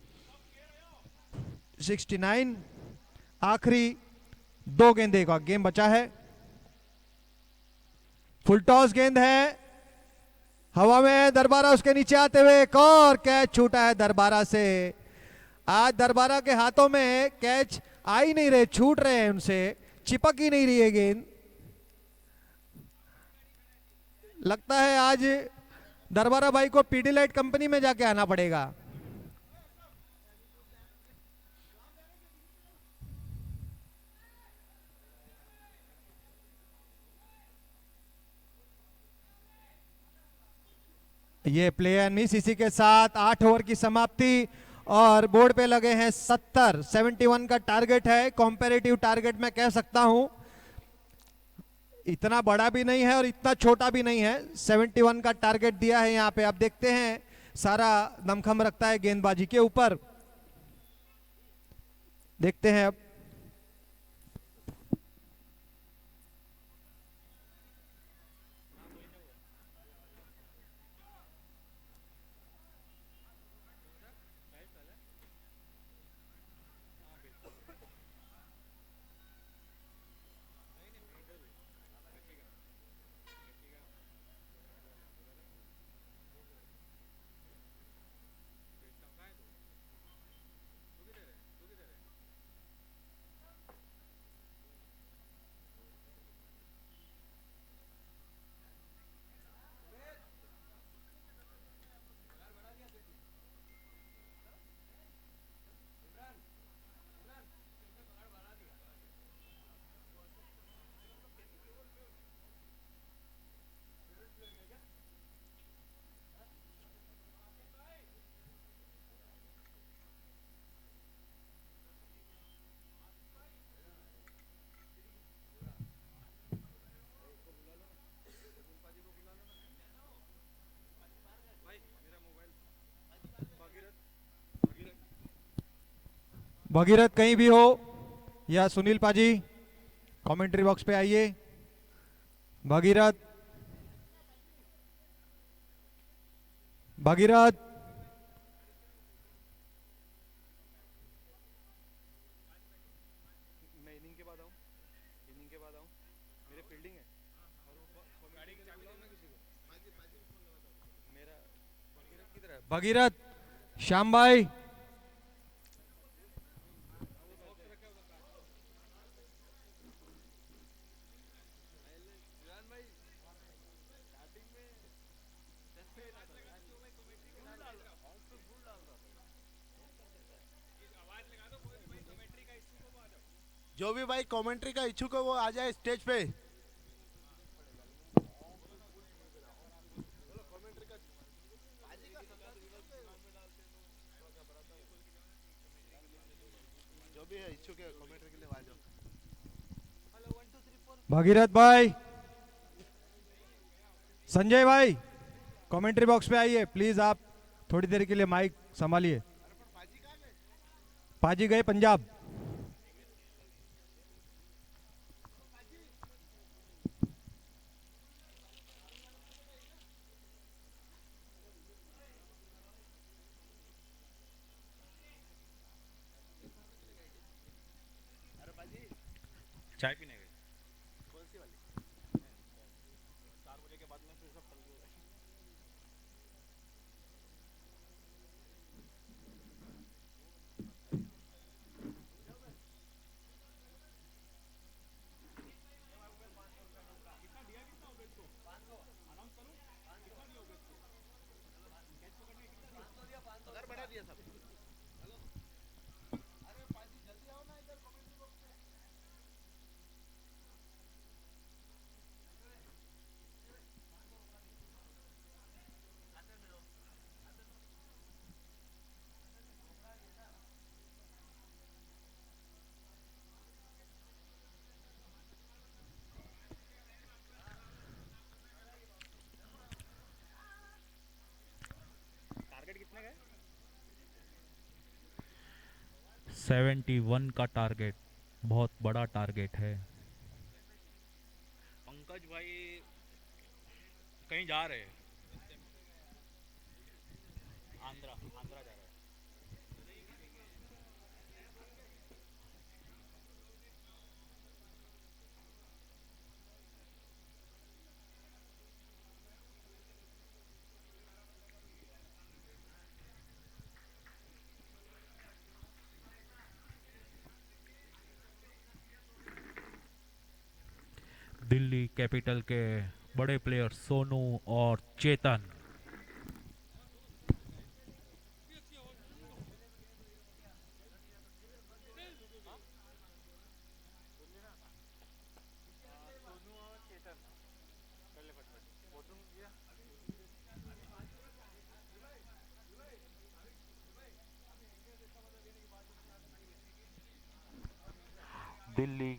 Speaker 3: 69, आखिरी 2 गेंदे का गेम बचा है। फुल टॉस गेंद है, हवा में दरबारा उसके नीचे आते हुए एक और कैच छूटा है दरबारा से। आज दरबारा के हाथों में कैच आ ही नहीं रहे, छूट रहे हैं उनसे, चिपक ही नहीं रही है गेंद। लगता है आज दरबारा भाई को पीडीलाइट कंपनी में जाके आना पड़ेगा। ये प्लेयर मिस, इसी के साथ 8 ओवर की समाप्ति और बोर्ड पे लगे हैं 70। 71 का टारगेट है, कॉम्पेरेटिव टारगेट मैं कह सकता हूं। इतना बड़ा भी नहीं है और इतना छोटा भी नहीं है। 71 का टारगेट दिया है यहां पे। अब देखते हैं, सारा दमखम रखता है गेंदबाजी के ऊपर। देखते हैं अब भगीरथ कहीं भी हो या सुनील पाजी कमेंट्री बॉक्स पे आइए। भगीरथ, भगीरथ,
Speaker 4: मैं इनिंग के बाद आऊँ, इनिंग के बाद आऊँ, मेरे फील्डिंग है और वो गाड़ी के लिए बुलाऊँ मैं किसी को, मेरा भगीरथ किधर है?
Speaker 3: भगीरथ, श्याम भाई,
Speaker 5: जो भी भाई कमेंट्री का इच्छुक है वो आ जाए स्टेज पे। जो भी है इच्छुक है कमेंट्री के लिए आ जाओ।
Speaker 3: भगीरथ भाई, संजय भाई, कमेंट्री बॉक्स पे आइए प्लीज। आप थोड़ी देर के लिए माइक संभालिए। पाजी गए पंजाब।
Speaker 1: चाय पीने गए।
Speaker 5: कौन सी वाली?
Speaker 1: 4 बजे के बाद में फिर सब चल गए।
Speaker 5: अगर बढ़ा दिया सब।
Speaker 1: टारगेट कितने का है?
Speaker 6: 71 का टारगेट, बहुत बड़ा टारगेट है।
Speaker 1: पंकज भाई कहीं जा रहे हैं। आंध्रा आंध्रा जा रहे हैं।
Speaker 6: दिल्ली कैपिटल के बड़े प्लेयर सोनू और चेतन।
Speaker 4: सोनू और चेतन पहले फटाफट वॉशरूम किया।
Speaker 6: दिल्ली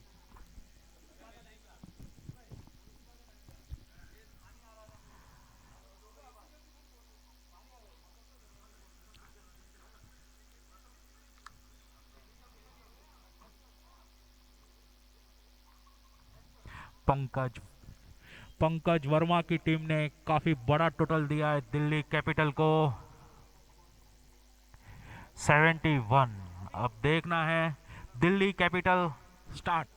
Speaker 6: पंकज पंकज वर्मा की टीम ने काफी बड़ा टोटल दिया है दिल्ली कैपिटल को, 71। अब देखना है दिल्ली कैपिटल स्टार्ट।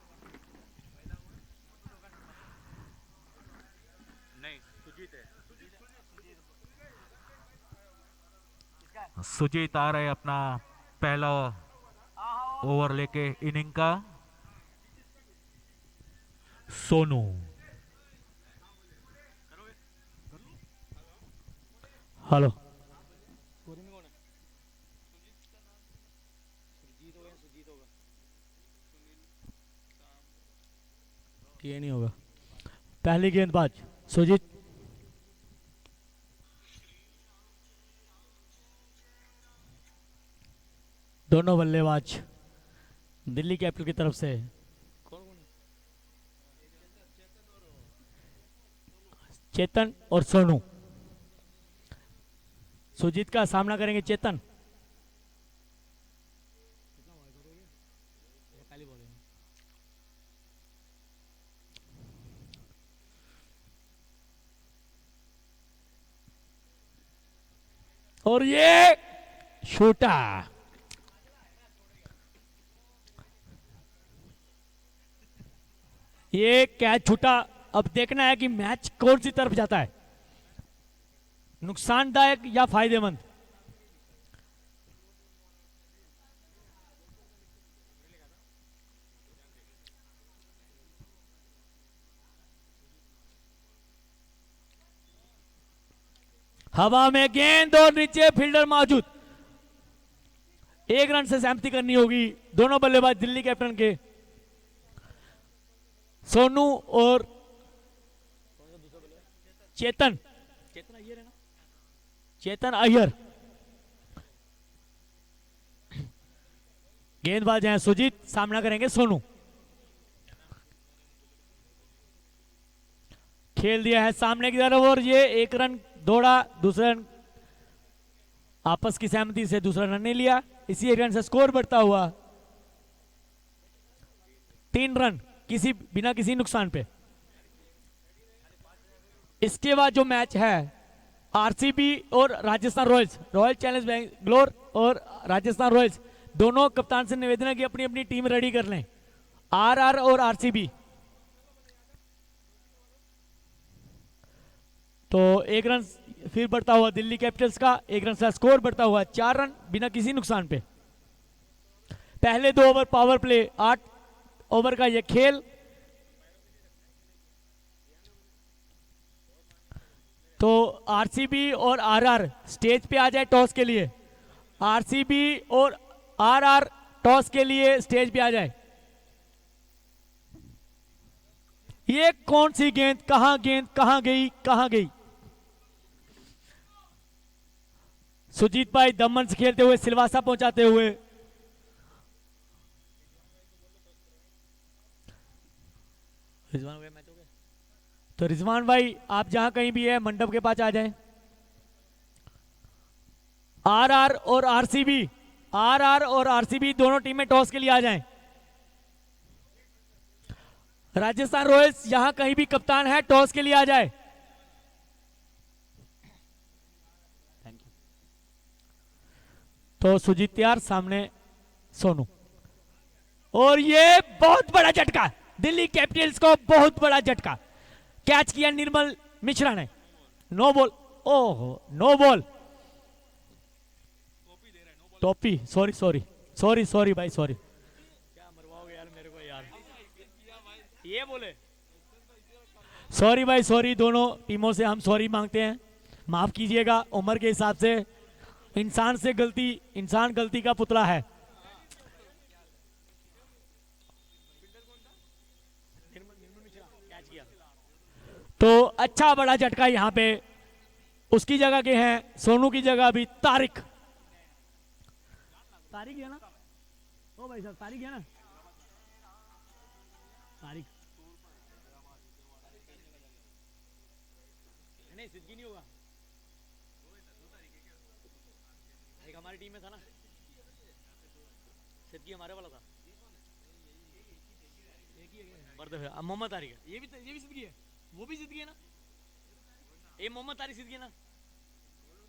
Speaker 1: नहीं सुजीत है।
Speaker 6: सुजीत आ रहे अपना पहला ओवर लेके इनिंग का। सोनू
Speaker 2: हेलो,
Speaker 1: स्कोरिंग में कौन है? सुजीत होगा। सुजीत होगा।
Speaker 2: ये नहीं होगा। पहली गेंदबाज सुजीत, दोनों बल्लेबाज दिल्ली कैपिटल की तरफ से
Speaker 1: कौन कौन है?
Speaker 2: चेतन और सोनू। सुजीत का सामना करेंगे चेतन। और ये छूटा। ये कैच छूटा। अब देखना है कि मैच कौन सी तरफ जाता है, नुकसानदायक या फायदेमंद। हवा में गेंद और नीचे फील्डर मौजूद। एक रन से सहमति करनी होगी दोनों बल्लेबाज दिल्ली कैपिटल के, सोनू और चेतन अय्यर है ना, चेतन अय्यर। गेंदबाज हैं सुजीत, सामना करेंगे सोनू। खेल दिया है सामने की तरफ और ये एक रन दौड़ा, दूसरा रन आपस की सहमति से दूसरा रन नहीं लिया। इसी एक रन से स्कोर बढ़ता हुआ 3 रन बिना किसी नुकसान पे। इसके बाद जो मैच है आरसीबी और Rajasthan Royals, royal challenge Bangalore और राजस्थान रॉयल्स, दोनों कप्तान से निवेदन है कि अपनी अपनी टीम रेडी कर लें। आरआर और आरसीबी। तो एक रन फिर बढ़ता हुआ दिल्ली कैपिटल्स का, एक रन से स्कोर बढ़ता हुआ 4 रन बिना किसी नुकसान पे। पहले 2 ओवर पावर प्ले, 8 ओवर का यह खेल। तो आरसीबी और आरआर स्टेज पे आ जाए टॉस के लिए। आरसीबी और आरआर टॉस के लिए स्टेज पे आ जाए। ये कौन सी गेंद कहां गई। सुजीत भाई दमन से खेलते हुए सिलवासा पहुंचाते हुए। रिजवान भाई मैच हो गया, तो रिजवान भाई आप जहां कहीं भी है मंडप के पास आ जाएं। आरआर और आरसीबी दोनों टीमें टॉस के लिए आ जाएं। राजस्थान रॉयल्स यहां कहीं भी कप्तान है टॉस के लिए आ जाए। तो सुजीत तैयार, सामने सोनू। और ये बहुत बड़ा झटका, दिल्ली कैपिटल्स को बहुत बड़ा झटका। कैच किया निर्मल मिश्रा ने, नो बॉल। ओहो नो बॉल, टोपी। सॉरी भाई, सॉरी। क्या मरवाओगे यार मेरे को यार, ये बोले सॉरी भाई, सॉरी। दोनों टीमों से हम सॉरी मांगते हैं, माफ कीजिएगा। उम्र के हिसाब से इंसान गलती का पुतला है। तो अच्छा बड़ा झटका यहां पे। उसकी जगह के हैं, सोनू की जगह अभी तारिक है ना। ओ भाई साहब तारिक है ना, तारिक नहीं, सिद्दीकी नहीं होगा। एक हमारी टीम में था ना, सिद्दीकी हमारे वाला था। मोहम्मद तारिक है, ये भी सिद्दीकी है, वो भी सिद्दीकी है ना। ये मोहम्मद तारिक सिद्दीकी है ना,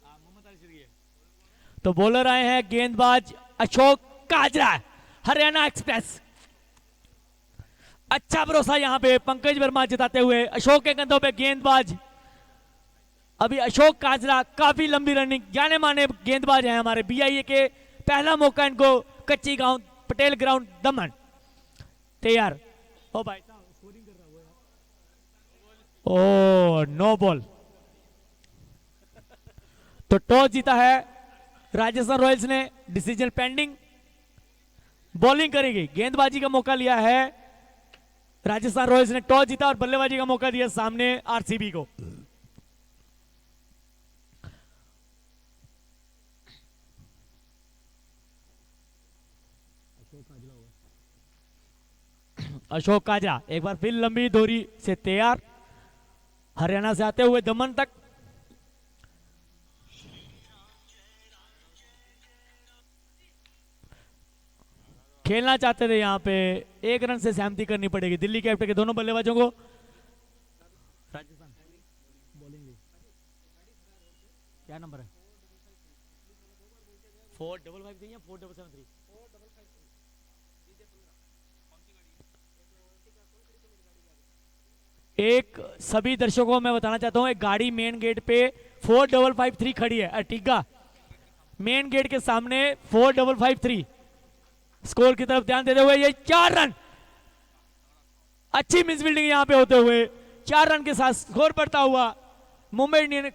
Speaker 2: हाँ मोहम्मद तारिक सिद्दीकी है। तो बॉलर आए हैं गेंदबाज अशोक काजरा, हरियाणा एक्सप्रेस। अच्छा भरोसा यहां पे पंकज वर्मा जताते हुए। अशोक के कंधों पे गेंदबाज अभी अशोक काजरा, काफी लंबी रनिंग, जाने माने गेंदबाज हैं हमारे बीआईए के। पहला मौका इनको कच्ची गांव पटेल ग्राउंड दमन। तैयार। ओ भाई स्कोरिंग कर रहा है। Oh no ball. तो टॉस जीता है राजस्थान रॉयल्स ने, डिसीजन पेंडिंग। बॉलिंग करेगी, गेंदबाजी का मौका लिया है राजस्थान रॉयल्स ने। टॉस जीता और बल्लेबाजी का मौका दिया सामने आरसीबी को। अशोक काजरा एक बार फिर लंबी दोहरी से तैयार, हरियाणा से आते हुए दमन तक। खेलना चाहते थे यहां पे, एक रन से सहमति करनी पड़ेगी दिल्ली कैपिटल के दोनों बल्लेबाजों को। राजस्थान बॉलिंग क्या नंबर है, 455 या 4773? एक सभी दर्शकों को मैं बताना चाहता हूं, एक गाड़ी मेन गेट पे 4553 खड़ी है, अर्टिगा मेन गेट के सामने 4553। स्कोर की तरफ ध्यान देते हुए ये 4 रन, अच्छी मिस बिल्डिंग यहां पे होते हुए 4 रन के साथ स्कोर बढ़ता हुआ मुंबई इंडियन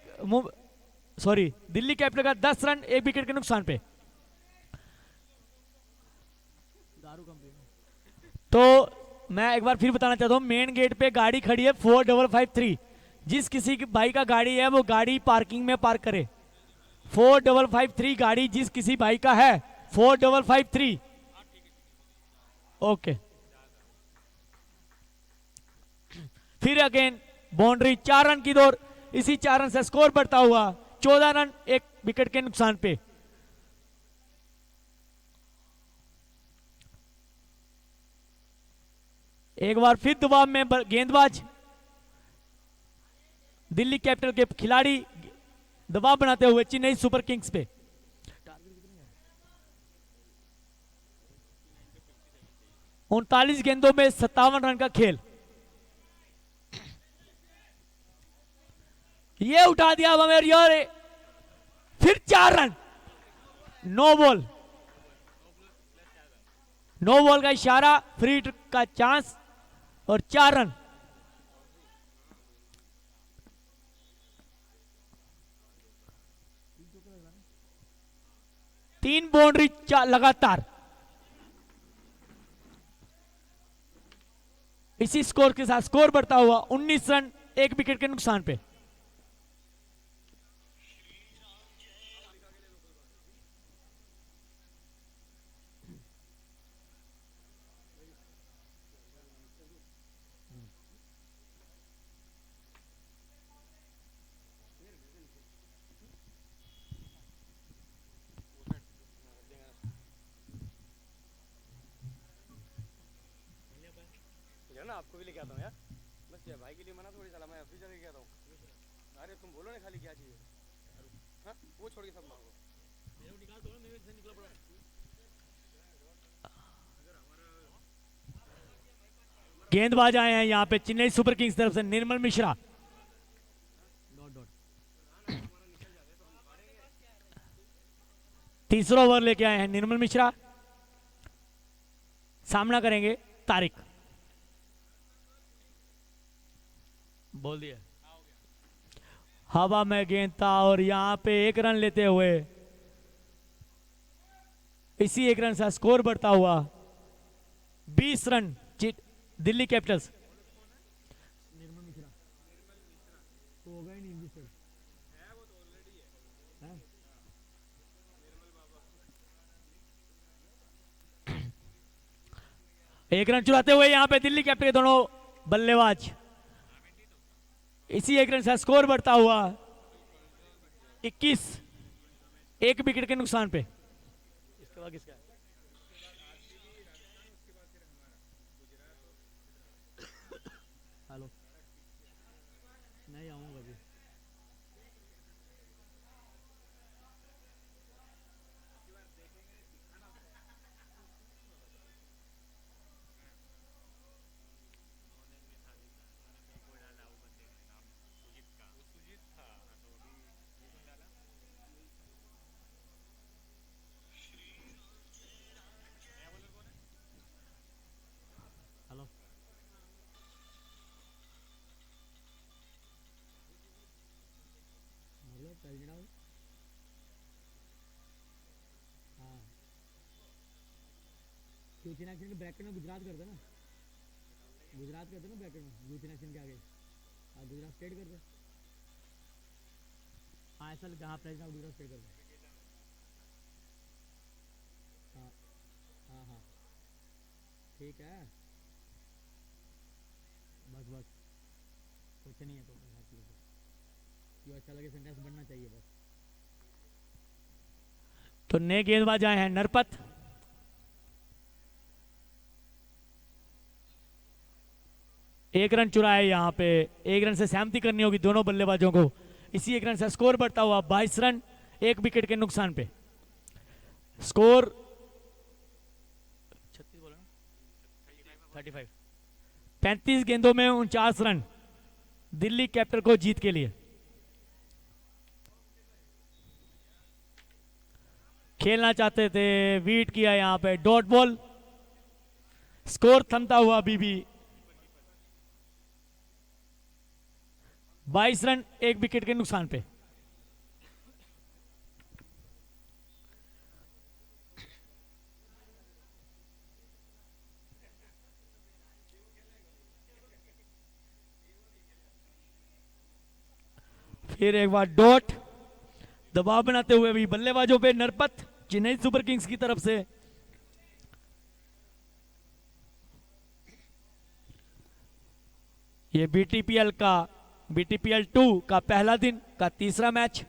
Speaker 2: दिल्ली कैपिटल का 10 रन 1 विकेट के नुकसान पे। तो मैं एक बार फिर बताना चाहता हूं, मेन गेट पे गाड़ी खड़ी है 4553। जिस किसी की भाई का गाड़ी है वो गाड़ी पार्किंग में पार्क करे। 4553 गाड़ी जिस किसी भाई का है 4553। ओके, फिर अगेन बाउंड्री, 4 रन की दौड़, इसी 4 रन से स्कोर बढ़ता हुआ 14 रन 1 विकेट के नुकसान पे। एक बार फिर दबाव में गेंदबाज दिल्ली कैपिटल के खिलाड़ी दबाव बनाते हुए चेन्नई सुपर किंग्स पे। 39 गेंदों में 57 रन का खेल। ये उठा दिया अमेर यार, फिर 4 run, no ball, no ball का इशारा, फ्री हिट का चांस और 4 रन। तीन बाउंड्री लगातार, इसी स्कोर के साथ स्कोर बढ़ता हुआ 19 रन 1 विकेट के नुकसान पे।
Speaker 1: ना आपको भी लेके आता हूँ यार, बस यार भाई के लिए मना थोड़ी, साला मैं अभी जगह क्या आता हूँ। अरे तुम बोलो ना खाली क्या चाहिए, हाँ वो छोड़ के सब मांगो।
Speaker 2: गेंदबाज आए हैं यहाँ पे चेन्नई सुपर किंग्स तरफ से निर्मल मिश्रा। तीसरा ओवर लेके आए हैं निर्मल मिश्रा, सामना करेंगे तारिक। बोल दिया, हवा में गेंद था और यहां पे 1 रन लेते हुए इसी 1 रन से स्कोर बढ़ता हुआ 20 रन दिल्ली कैपिटल्स। निर्मल मिश्रा तो होगा ही नहीं, एक रन चुराते हुए यहां पे दिल्ली कैपिटल के दोनों बल्लेबाज, इसी 1 रन से स्कोर बढ़ता हुआ 21 1 विकेट के नुकसान पे। इसके बाद किसका है? हेलो, नहीं आऊंगा अभी। यूथिन एक्शन के ब्रैकेट में गुजरात कर दे ना, गुजरात कर दे ना ब्रैकेट में, यूथिन एक्शन के आगे गुजरात स्टेट कर दे। हाँ ऐसा जहाँ प्राइज ना गुजरात स्टेट कर दे। हाँ हाँ हाँ ठीक है, बस बस कुछ नहीं है तो जो अच्छा लगे सेंटेंस बनना चाहिए बस। तो नए गेंदबाज आए हैं नरपत। एक रन चुराए यहाँ पे, 1 रन से सहमति करनी होगी दोनों बल्लेबाजों को। इसी 1 रन से स्कोर बढ़ता हुआ 22 रन 1 विकेट के नुकसान पे। स्कोर 36 बोला ना, 35। 35 गेंदों में 49 रन दिल्ली कैपिटल को जीत के लिए। खेलना चाहते थे, वीट किया यहां पे, डॉट बॉल। स्कोर थमता हुआ अभी भी 22 रन 1 विकेट के नुकसान पे। फिर एक बार डॉट, दबाव बनाते हुए भी बल्लेबाजों पे नरपत चेन्नई सुपर किंग्स की तरफ से। ये बीटीपीएल 2 का पहला दिन का तीसरा मैच।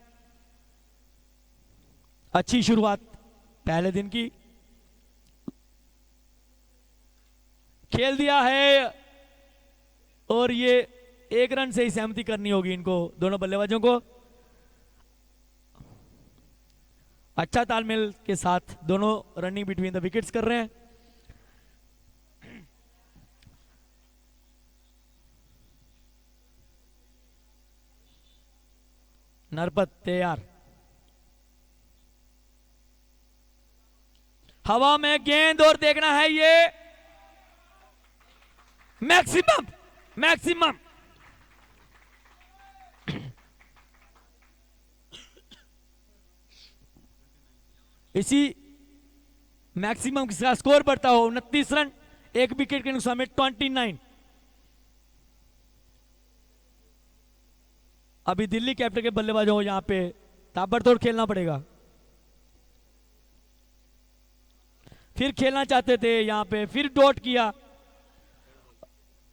Speaker 2: अच्छी शुरुआत पहले दिन की, खेल दिया है और ये 1 रन से ही सहमति करनी होगी इनको, दोनों बल्लेबाजों को। अच्छा तालमेल के साथ दोनों रनिंग बिटवीन द विकेट्स कर रहे हैं। नरपत तैयार, हवा में गेंद और देखना है ये मैक्सिमम। इसी मैक्सिमम का स्कोर बढ़ता हो 29 रन 1 विकेट के नुकसान में 29। अभी दिल्ली कैपिटल के बल्लेबाजों को यहां पे ताबड़तोड़ खेलना पड़ेगा। फिर खेलना चाहते थे यहां पे, फिर डॉट किया,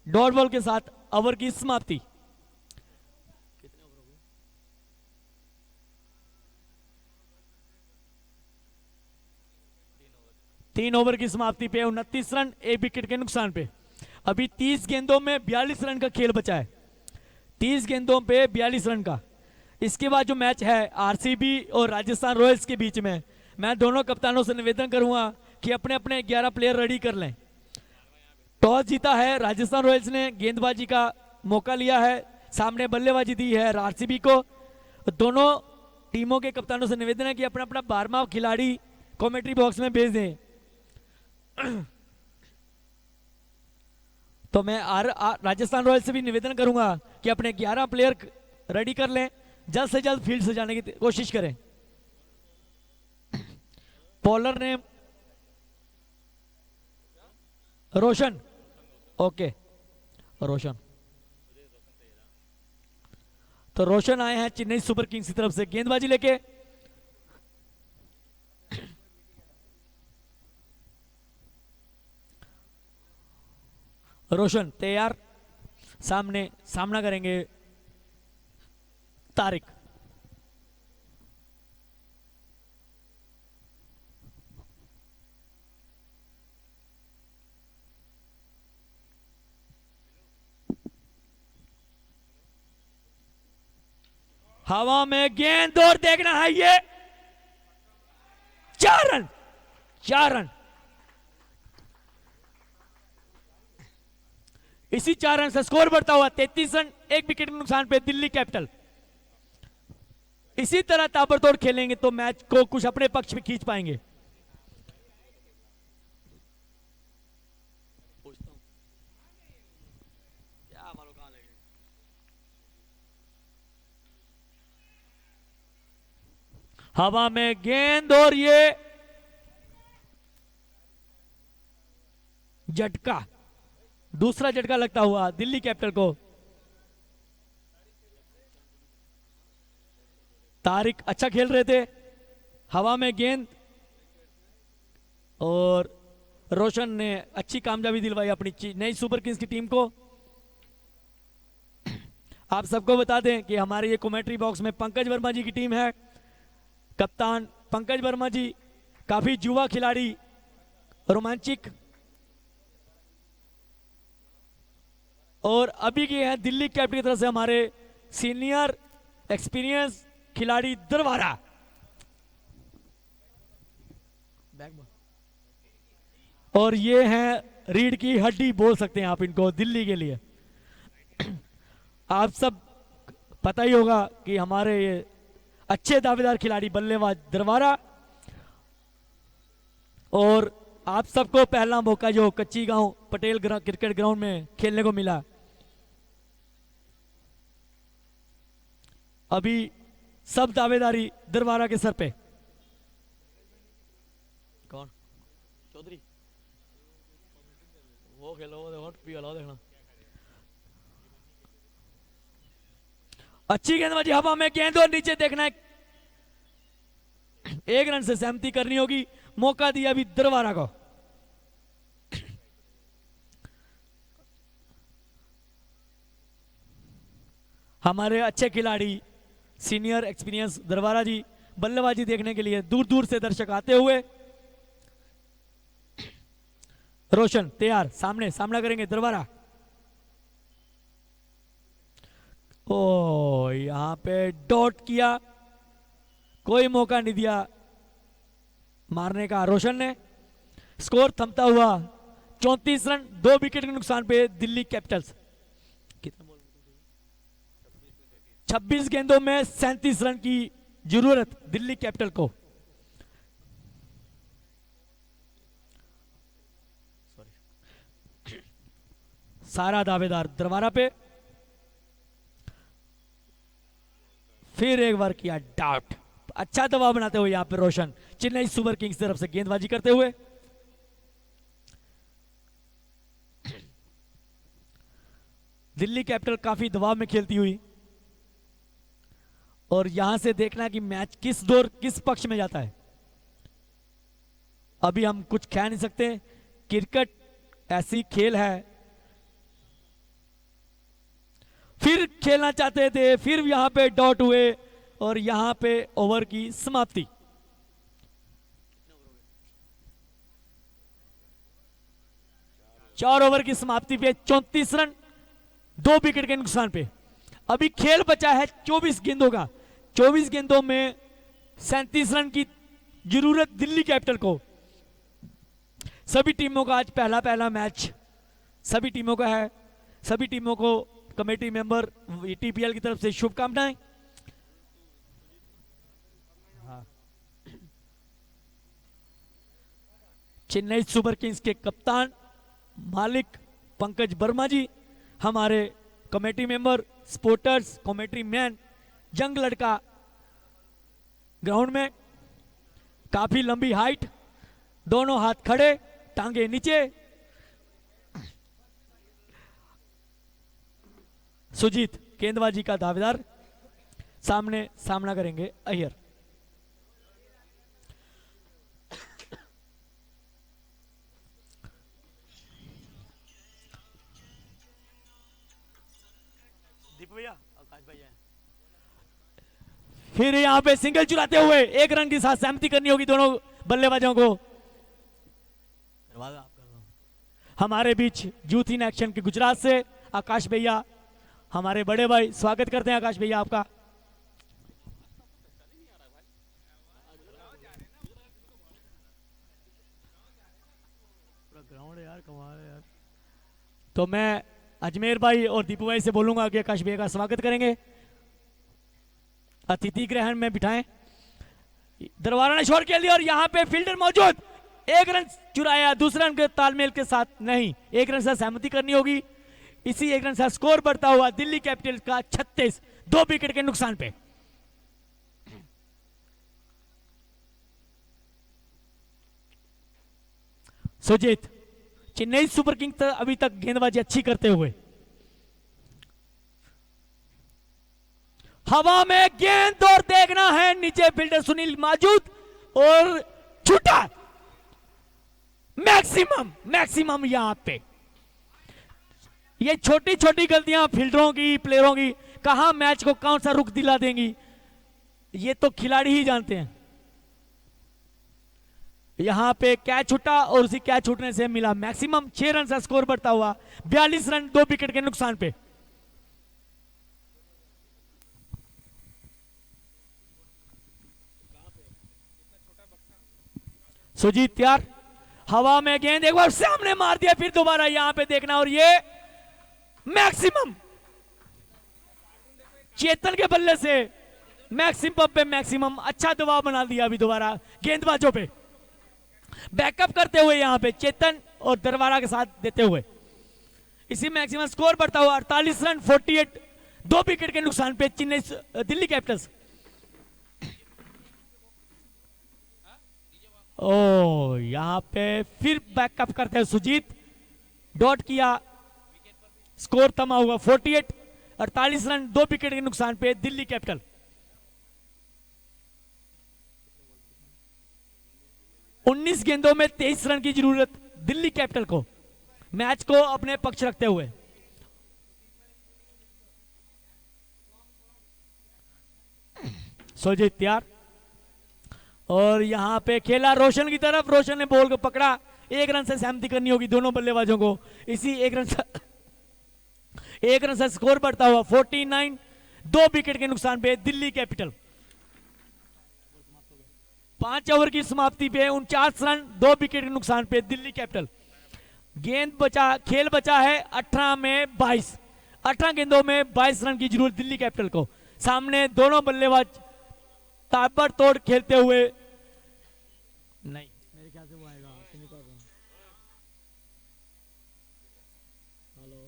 Speaker 2: डॉट बॉल के साथ ओवर की समाप्ति। 3 ओवर की समाप्ति पे 29 रन 1 विकेट के नुकसान पे। अभी 30 गेंदों में 42 रन का खेल बचा है, 30 गेंदों पे 42 रन का। इसके बाद जो मैच है आरसीबी और राजस्थान रॉयल्स के बीच में, मैं दोनों कप्तानों से निवेदन करूंगा कि अपने अपने 11 प्लेयर रेडी कर लें। टॉस जीता है राजस्थान रॉयल्स ने, गेंदबाजी का मौका लिया है, सामने बल्लेबाजी दी है आरसीबी को। दोनों टीमों के कप्तानों से निवेदन है कि अपना अपना 12वां खिलाड़ी कमेंट्री बॉक्स में भेज दें। तो मैं राजस्थान रॉयल्स से भी निवेदन करूंगा कि अपने 11 प्लेयर रेडी कर लें, जल्द से जल्द फील्ड से जाने की कोशिश करें। बॉलर नेम रोशन, ओके रोशन। तो रोशन आए हैं चेन्नई सुपर किंग्स की तरफ से गेंदबाजी लेके। रोशन तैयार, सामना करेंगे तारिक। हवा में गेंद और देखना है ये 4 रन। इसी 4 रन से स्कोर बढ़ता हुआ 33 रन 1 विकेट के नुकसान पे दिल्ली कैपिटल। इसी तरह ताबड़तोड़ खेलेंगे तो मैच को कुछ अपने पक्ष में खींच पाएंगे। हवा में गेंद और ये झटका, दूसरा झटका लगता हुआ दिल्ली कैपिटल को। तारिक अच्छा खेल रहे थे, हवा में गेंद, और रोशन ने अच्छी कामयाबी दिलवाई अपनी नई सुपर किंग्स की टीम को। आप सबको बता दें कि हमारे ये कमेंट्री बॉक्स में पंकज वर्मा जी की टीम है। कप्तान पंकज वर्मा जी काफी युवा खिलाड़ी, रोमांचिक, और अभी के हैं दिल्ली कैपिटल की तरफ से हमारे सीनियर एक्सपीरियंस खिलाड़ी दरबारा। और ये हैं रीढ़ की हड्डी बोल सकते हैं आप इनको दिल्ली के लिए। आप सब पता ही होगा कि हमारे ये अच्छे दावेदार खिलाड़ी बल्लेबाज दरबारा, और आप सबको पहला मौका जो कच्ची गांव पटेल क्रिकेट ग्राउंड में खेलने को मिला। अभी सब दावेदारी दरबारा के सर पे। कौन? चौधरी वो खेलो, वो देखो पीला देखना। अच्छी गेंदबाजी हवा में, गेंद और नीचे देखना है। एक रन से सहमति करनी होगी। मौका दिया अभी दरबारा को। हमारे अच्छे खिलाड़ी सीनियर एक्सपीरियंस दरबारा जी बल्लेबाजी देखने के लिए दूर दूर से दर्शक आते हुए। रोशन तैयार, सामने सामना करेंगे दरबारा। ओ यहां पे डॉट किया, कोई मौका नहीं दिया मारने का रोशन ने। स्कोर थमता हुआ 34 रन, 2 विकेट के नुकसान पे दिल्ली कैपिटल्स। 26 गेंदों में 37 रन की जरूरत दिल्ली कैपिटल को। सारा दावेदार दरबारा पे। फिर एक बार किया डाउट। अच्छा दबाव बनाते हुए यहां पे रोशन चेन्नई सुपर किंग्स तरफ से गेंदबाजी करते हुए। दिल्ली कैपिटल काफी दबाव में खेलती हुई, और यहां से देखना कि मैच किस दौर किस पक्ष में जाता है। अभी हम कुछ कह नहीं सकते, क्रिकेट ऐसी खेल है। फिर खेलना चाहते थे, फिर यहां पे डॉट हुए और यहां पे ओवर की समाप्ति। चार ओवर की समाप्ति पे 34 रन, 2 विकेट के नुकसान पे। अभी खेल बचा है 24 गेंदों का। 24 गेंदों में 37 रन की जरूरत दिल्ली कैपिटल को। सभी टीमों का आज पहला मैच सभी टीमों का है। सभी टीमों को कमेटी मेंबर टीपीएल की तरफ से शुभकामनाएं। चेन्नई सुपर किंग्स के कप्तान मालिक पंकज वर्मा जी, हमारे committee member, supporters, committee man, जंग लड़का ग्राउंड में। काफी लंबी हाइट, दोनों हाथ खड़े, टांगे नीचे। सुजीत गेंदबाजी का दावेदार, सामने सामना करेंगे अय्यर। दीपू भैया, आकाश भैया। फिर यहां पे सिंगल चुराते हुए 1 रन के साथ सहमति करनी होगी दोनों बल्लेबाजों को। हमारे बीच यूथ इन एक्शन के गुजरात से आकाश भैया, हमारे बड़े भाई, स्वागत करते हैं आकाश भैया आपका। ग्राउंड यार कमाल है यार। तो मैं अजमेर भाई और दीपू भाई से बोलूंगा कि आकाश भैया का स्वागत करेंगे, अतिथि ग्रहण में बिठाएं। दरबारा ने शॉट खेल दिया और यहां पे फील्डर मौजूद। 1 रन चुराया, दूसरे रन के तालमेल के साथ नहीं, 1 रन से सहमति करनी होगी। इसी 1 रन से स्कोर बढ़ता हुआ दिल्ली कैपिटल का 36, 2 विकेट के नुकसान पे। सुजीत चेन्नई सुपर किंग्स अभी तक गेंदबाजी अच्छी करते हुए। हवा में गेंद और देखना है नीचे फील्डर सुनील मौजूद और छूटा। मैक्सिमम यहां पे ये छोटी छोटी गलतियां फील्डरों की, प्लेयरों की, कहां मैच को कौन सा रुख दिला देंगी, ये तो खिलाड़ी ही जानते हैं। यहां पे कैच छूटा और उसी कैच छूटने से मिला मैक्सिमम 6 रन से स्कोर बढ़ता हुआ 42 रन, 2 विकेट के नुकसान पे। सुजीत तैयार, हवा में गेंद एक बार सामने मार दिया, फिर दोबारा यहां पे देखना, और ये मैक्सिमम चेतन के बल्ले से मैक्सिमम पे मैक्सिमम अच्छा दबाव बना दिया। अभी दोबारा गेंदबाजों पे बैकअप करते हुए यहां पे चेतन और दरबारा के साथ देते हुए इसी मैक्सिमम स्कोर बढ़ता हुआ 48 रन 48, 2 विकेट के नुकसान पे चेन्नई दिल्ली कैपिटल्स। ओ यहां पे फिर बैकअप करते हुए सुजीत डॉट किया, स्कोर थमा हुआ 48, 48 रन 2 विकेट के नुकसान पे दिल्ली कैपिटल। उन्नीस गेंदों में 23 रन की जरूरत दिल्ली कैपिटल को, मैच को अपने पक्ष रखते हुए। सुजीत तैयार, और यहां पे खेला रोशन की तरफ, रोशन ने बॉल को पकड़ा, 1 रन से सहमति करनी होगी दोनों बल्लेबाजों को। इसी 1 रन से स्कोर बढ़ता हुआ 49, 2 विकेट के नुकसान पे दिल्ली कैपिटल। 5 ओवर की समाप्ति पे 49 रन 2 विकेट के नुकसान पे दिल्ली कैपिटल। खेल बचा है 18 में 22, 18 गेंदों में 22 रन की जरूरत दिल्ली कैपिटल को। सामने दोनों बल्लेबाज ताबड़तोड़ खेलते हुए, नहीं मेरे ख्याल से वो आएगा। हेलो,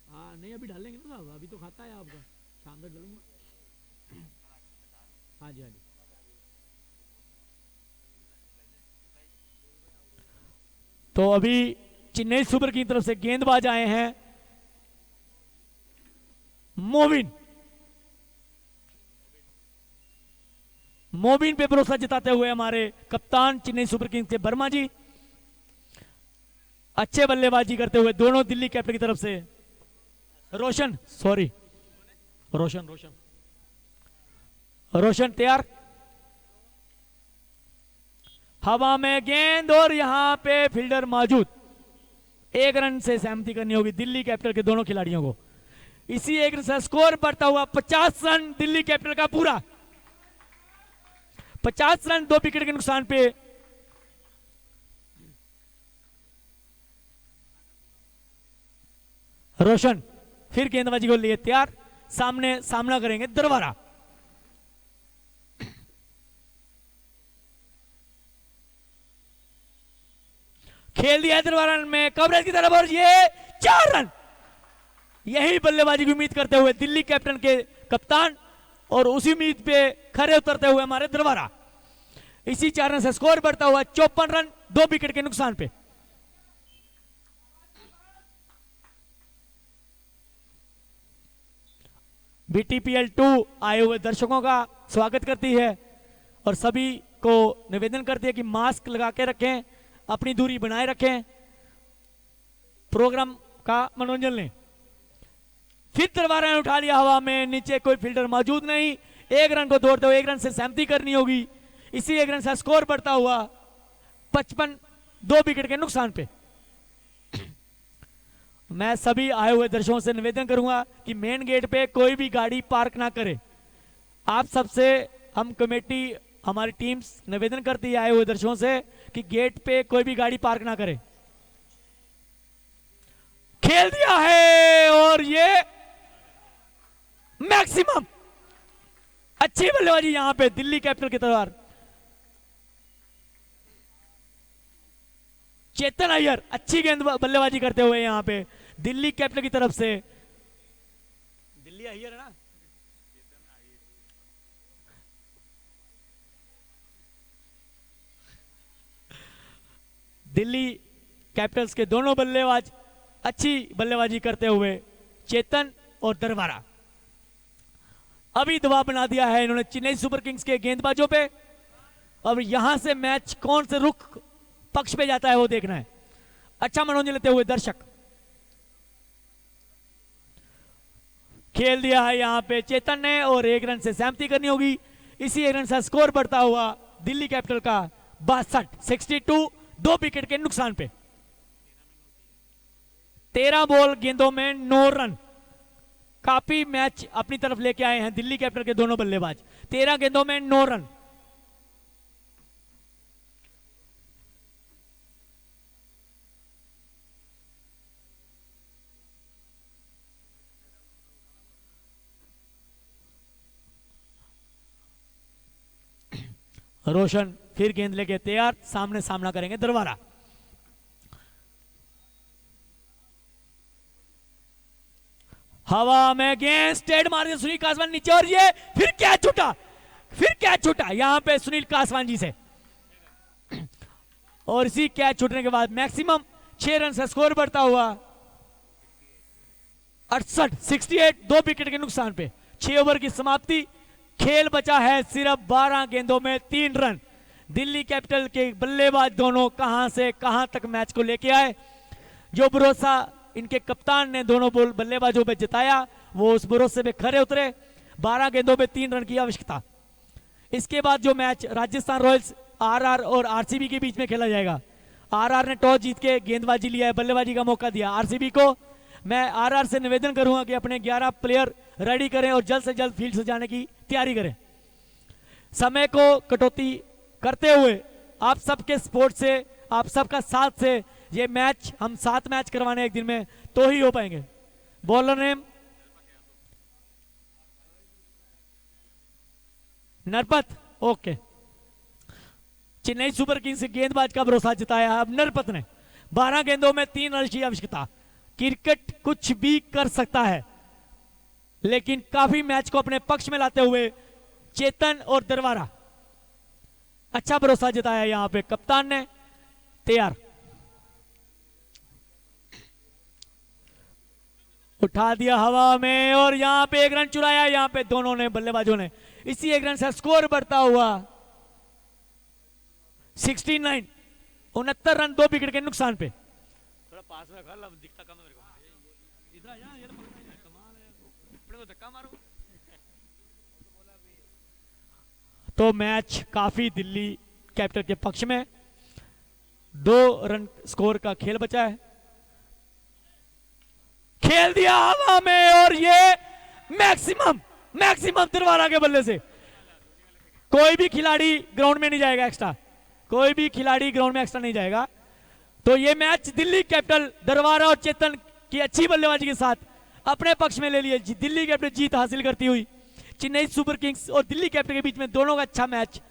Speaker 2: हाँ नहीं अभी डालेंगे ना साहब, अभी तो खाता है आपका, शाम तक डालूंगा। हाँ जी हाँ जी। तो अभी चेन्नई सुपर की तरफ से गेंदबाज आए हैं मोबिन। मोबिन पे भरोसा जताते हुए हमारे कप्तान चेन्नई सुपर किंग्स के वर्मा जी अच्छे बल्लेबाजी करते हुए दोनों दिल्ली कैपिटल की तरफ से। रोशन तैयार, हवा में गेंद और यहां पे फील्डर मौजूद। 1 रन से सहमति करनी होगी दिल्ली कैपिटल के दोनों खिलाड़ियों को। इसी 1 रन से स्कोर बढ़ता हुआ 50 रन दिल्ली कैपिटल का पूरा, 50 रन 2 विकेट के नुकसान पे। रोशन फिर गेंदबाजी को लिए तैयार, सामना करेंगे दरबारा। खेल दिया दरबारा में कवरेज की तरफ, और ये 4 रन। यही बल्लेबाजी की उम्मीद करते हुए दिल्ली कैपिटल के कप्तान, और उसी उम्मीद पे खरे उतरते हुए हमारे दरबारा। इसी 4 रन से स्कोर बढ़ता हुआ 54 रन 2 विकेट के नुकसान पे। BTPL 2 आए हुए दर्शकों का स्वागत करती है और सभी को निवेदन करती है कि मास्क लगा के रखें, अपनी दूरी बनाए रखें, प्रोग्राम का मनोरंजन लें। फिर दरबारा ने उठा लिया हवा में, नीचे कोई फील्डर मौजूद नहीं। 1 रन को दौड़ते हुए 1 रन से सहमति करनी होगी। इसी 1 रन से स्कोर बढ़ता हुआ 55, 2 विकेट के नुकसान पे। मैं सभी आए हुए दर्शकों से निवेदन करूंगा कि मेन गेट पे कोई भी गाड़ी पार्क ना करे। आप सबसे हम कमेटी, हमारी टीम्स निवेदन करती है आए हुए दर्शकों से कि गेट पे कोई भी गाड़ी पार्क ना करे। खेल दिया है और ये मैक्सिमम अच्छी बल्लेबाजी यहां पे दिल्ली कैपिटल की तरफ। चेतन अय्यर अच्छी गेंद बल्लेबाजी करते हुए यहां पे दिल्ली कैपिटल की तरफ से। दिल्ली अय्यर है ना, दिल्ली कैपिटल्स के दोनों बल्लेबाज अच्छी बल्लेबाजी करते हुए चेतन और दरबारा। अभी दबाव बना दिया है इन्होंने चेन्नई सुपर किंग्स के गेंदबाजों पे। अब यहां से मैच कौन से रुख पक्ष पे जाता है वो देखना है। अच्छा मनोरंजन लेते हुए दर्शक। खेल दिया है यहां पे चेतन ने और 1 रन से सहमति करनी होगी। इसी 1 रन से स्कोर बढ़ता हुआ दिल्ली कैपिटल का 62, 62, 2 विकेट के नुकसान पे। 13 बॉल गेंदों में 9 रन काफी मैच अपनी तरफ लेके आए हैं दिल्ली कैपिटल के दोनों बल्लेबाज। 13 गेंदों में 9 रन। रोशन फिर गेंद लेके तैयार, सामने सामना करेंगे दरबारा। हवा में गेंद स्टेट मार दिया सुनील कासवान नीचे, और ये फिर कैच छूटा, फिर कैच छूटा यहां पे सुनील कासवान जी से। और इसी कैच छूटने के बाद मैक्सिमम 6 रन से स्कोर बढ़ता हुआ 68 2 विकेट के नुकसान पे। 6 ओवर की समाप्ति, खेल बचा है सिर्फ 12 गेंदों में 3 रन। दिल्ली कैपिटल के बल्लेबाज दोनों कहां से कहां तक मैच को लेके आए। जो भरोसा इनके कप्तान ने दोनों बल्लेबाजों पे जताया वो उस भरोसे पे खरे उतरे। 12 गेंदों पे 3 रन की आवश्यकता। इसके बाद जो मैच राजस्थान रॉयल्स आरआर और आरसीबी के बीच में खेला जाएगा। आरआर ने टॉस जीत के गेंदबाजी लिया है, बल्लेबाजी का मौका दिया आरसीबी को। मैं आरआर से निवेदन करूंगा कि अपने 11 प्लेयर रेडी करें और जल्द से जल्द फील्ड से जाने की तैयारी करें। समय को कटौती करते हुए आप सबके सपोर्ट से, आप सबका साथ से ये मैच हम 7 मैच करवाने एक दिन में तो ही हो पाएंगे। Bowler name Narpat, okay. Chennai super Kings से गेंदबाज का भरोसा जताया अब नरपत ने। 12 गेंदों में 3 रन की आवश्यकता। क्रिकेट कुछ भी कर सकता है, लेकिन काफी मैच को अपने पक्ष में लाते हुए चेतन और दरबारा अच्छा भरोसा जताया यहां पे कप्तान ने। तैयार, उठा दिया हवा में और यहां पे 1 रन चुराया। यहां पे दोनों ने बल्लेबाजों ने इसी 1 रन से स्कोर बढ़ता हुआ 69 69 रन 2 विकेट के नुकसान पे। थोड़ा पास में रखा, दिखता कम है मेरे को। इधर आ जा, ये कमाल है, अपने को धक्का मारो। तो मैच काफी दिल्ली कैपिटल के पक्ष में। 2 रन स्कोर का खेल बचा है। खेल दिया हवा में और ये मैक्सिमम दरबारा के बल्ले से। कोई भी खिलाड़ी ग्राउंड में नहीं जाएगा एक्स्ट्रा, कोई भी खिलाड़ी ग्राउंड में एक्स्ट्रा नहीं जाएगा। तो ये मैच दिल्ली कैपिटल दरबारा और चेतन की अच्छी बल्लेबाजी के साथ अपने पक्ष में ले लिए। दिल्ली कैपिटल जीत हासिल करती हुई चेन्नई सुपर किंग्स और दिल्ली कैपिटल के बीच में दोनों का अच्छा मैच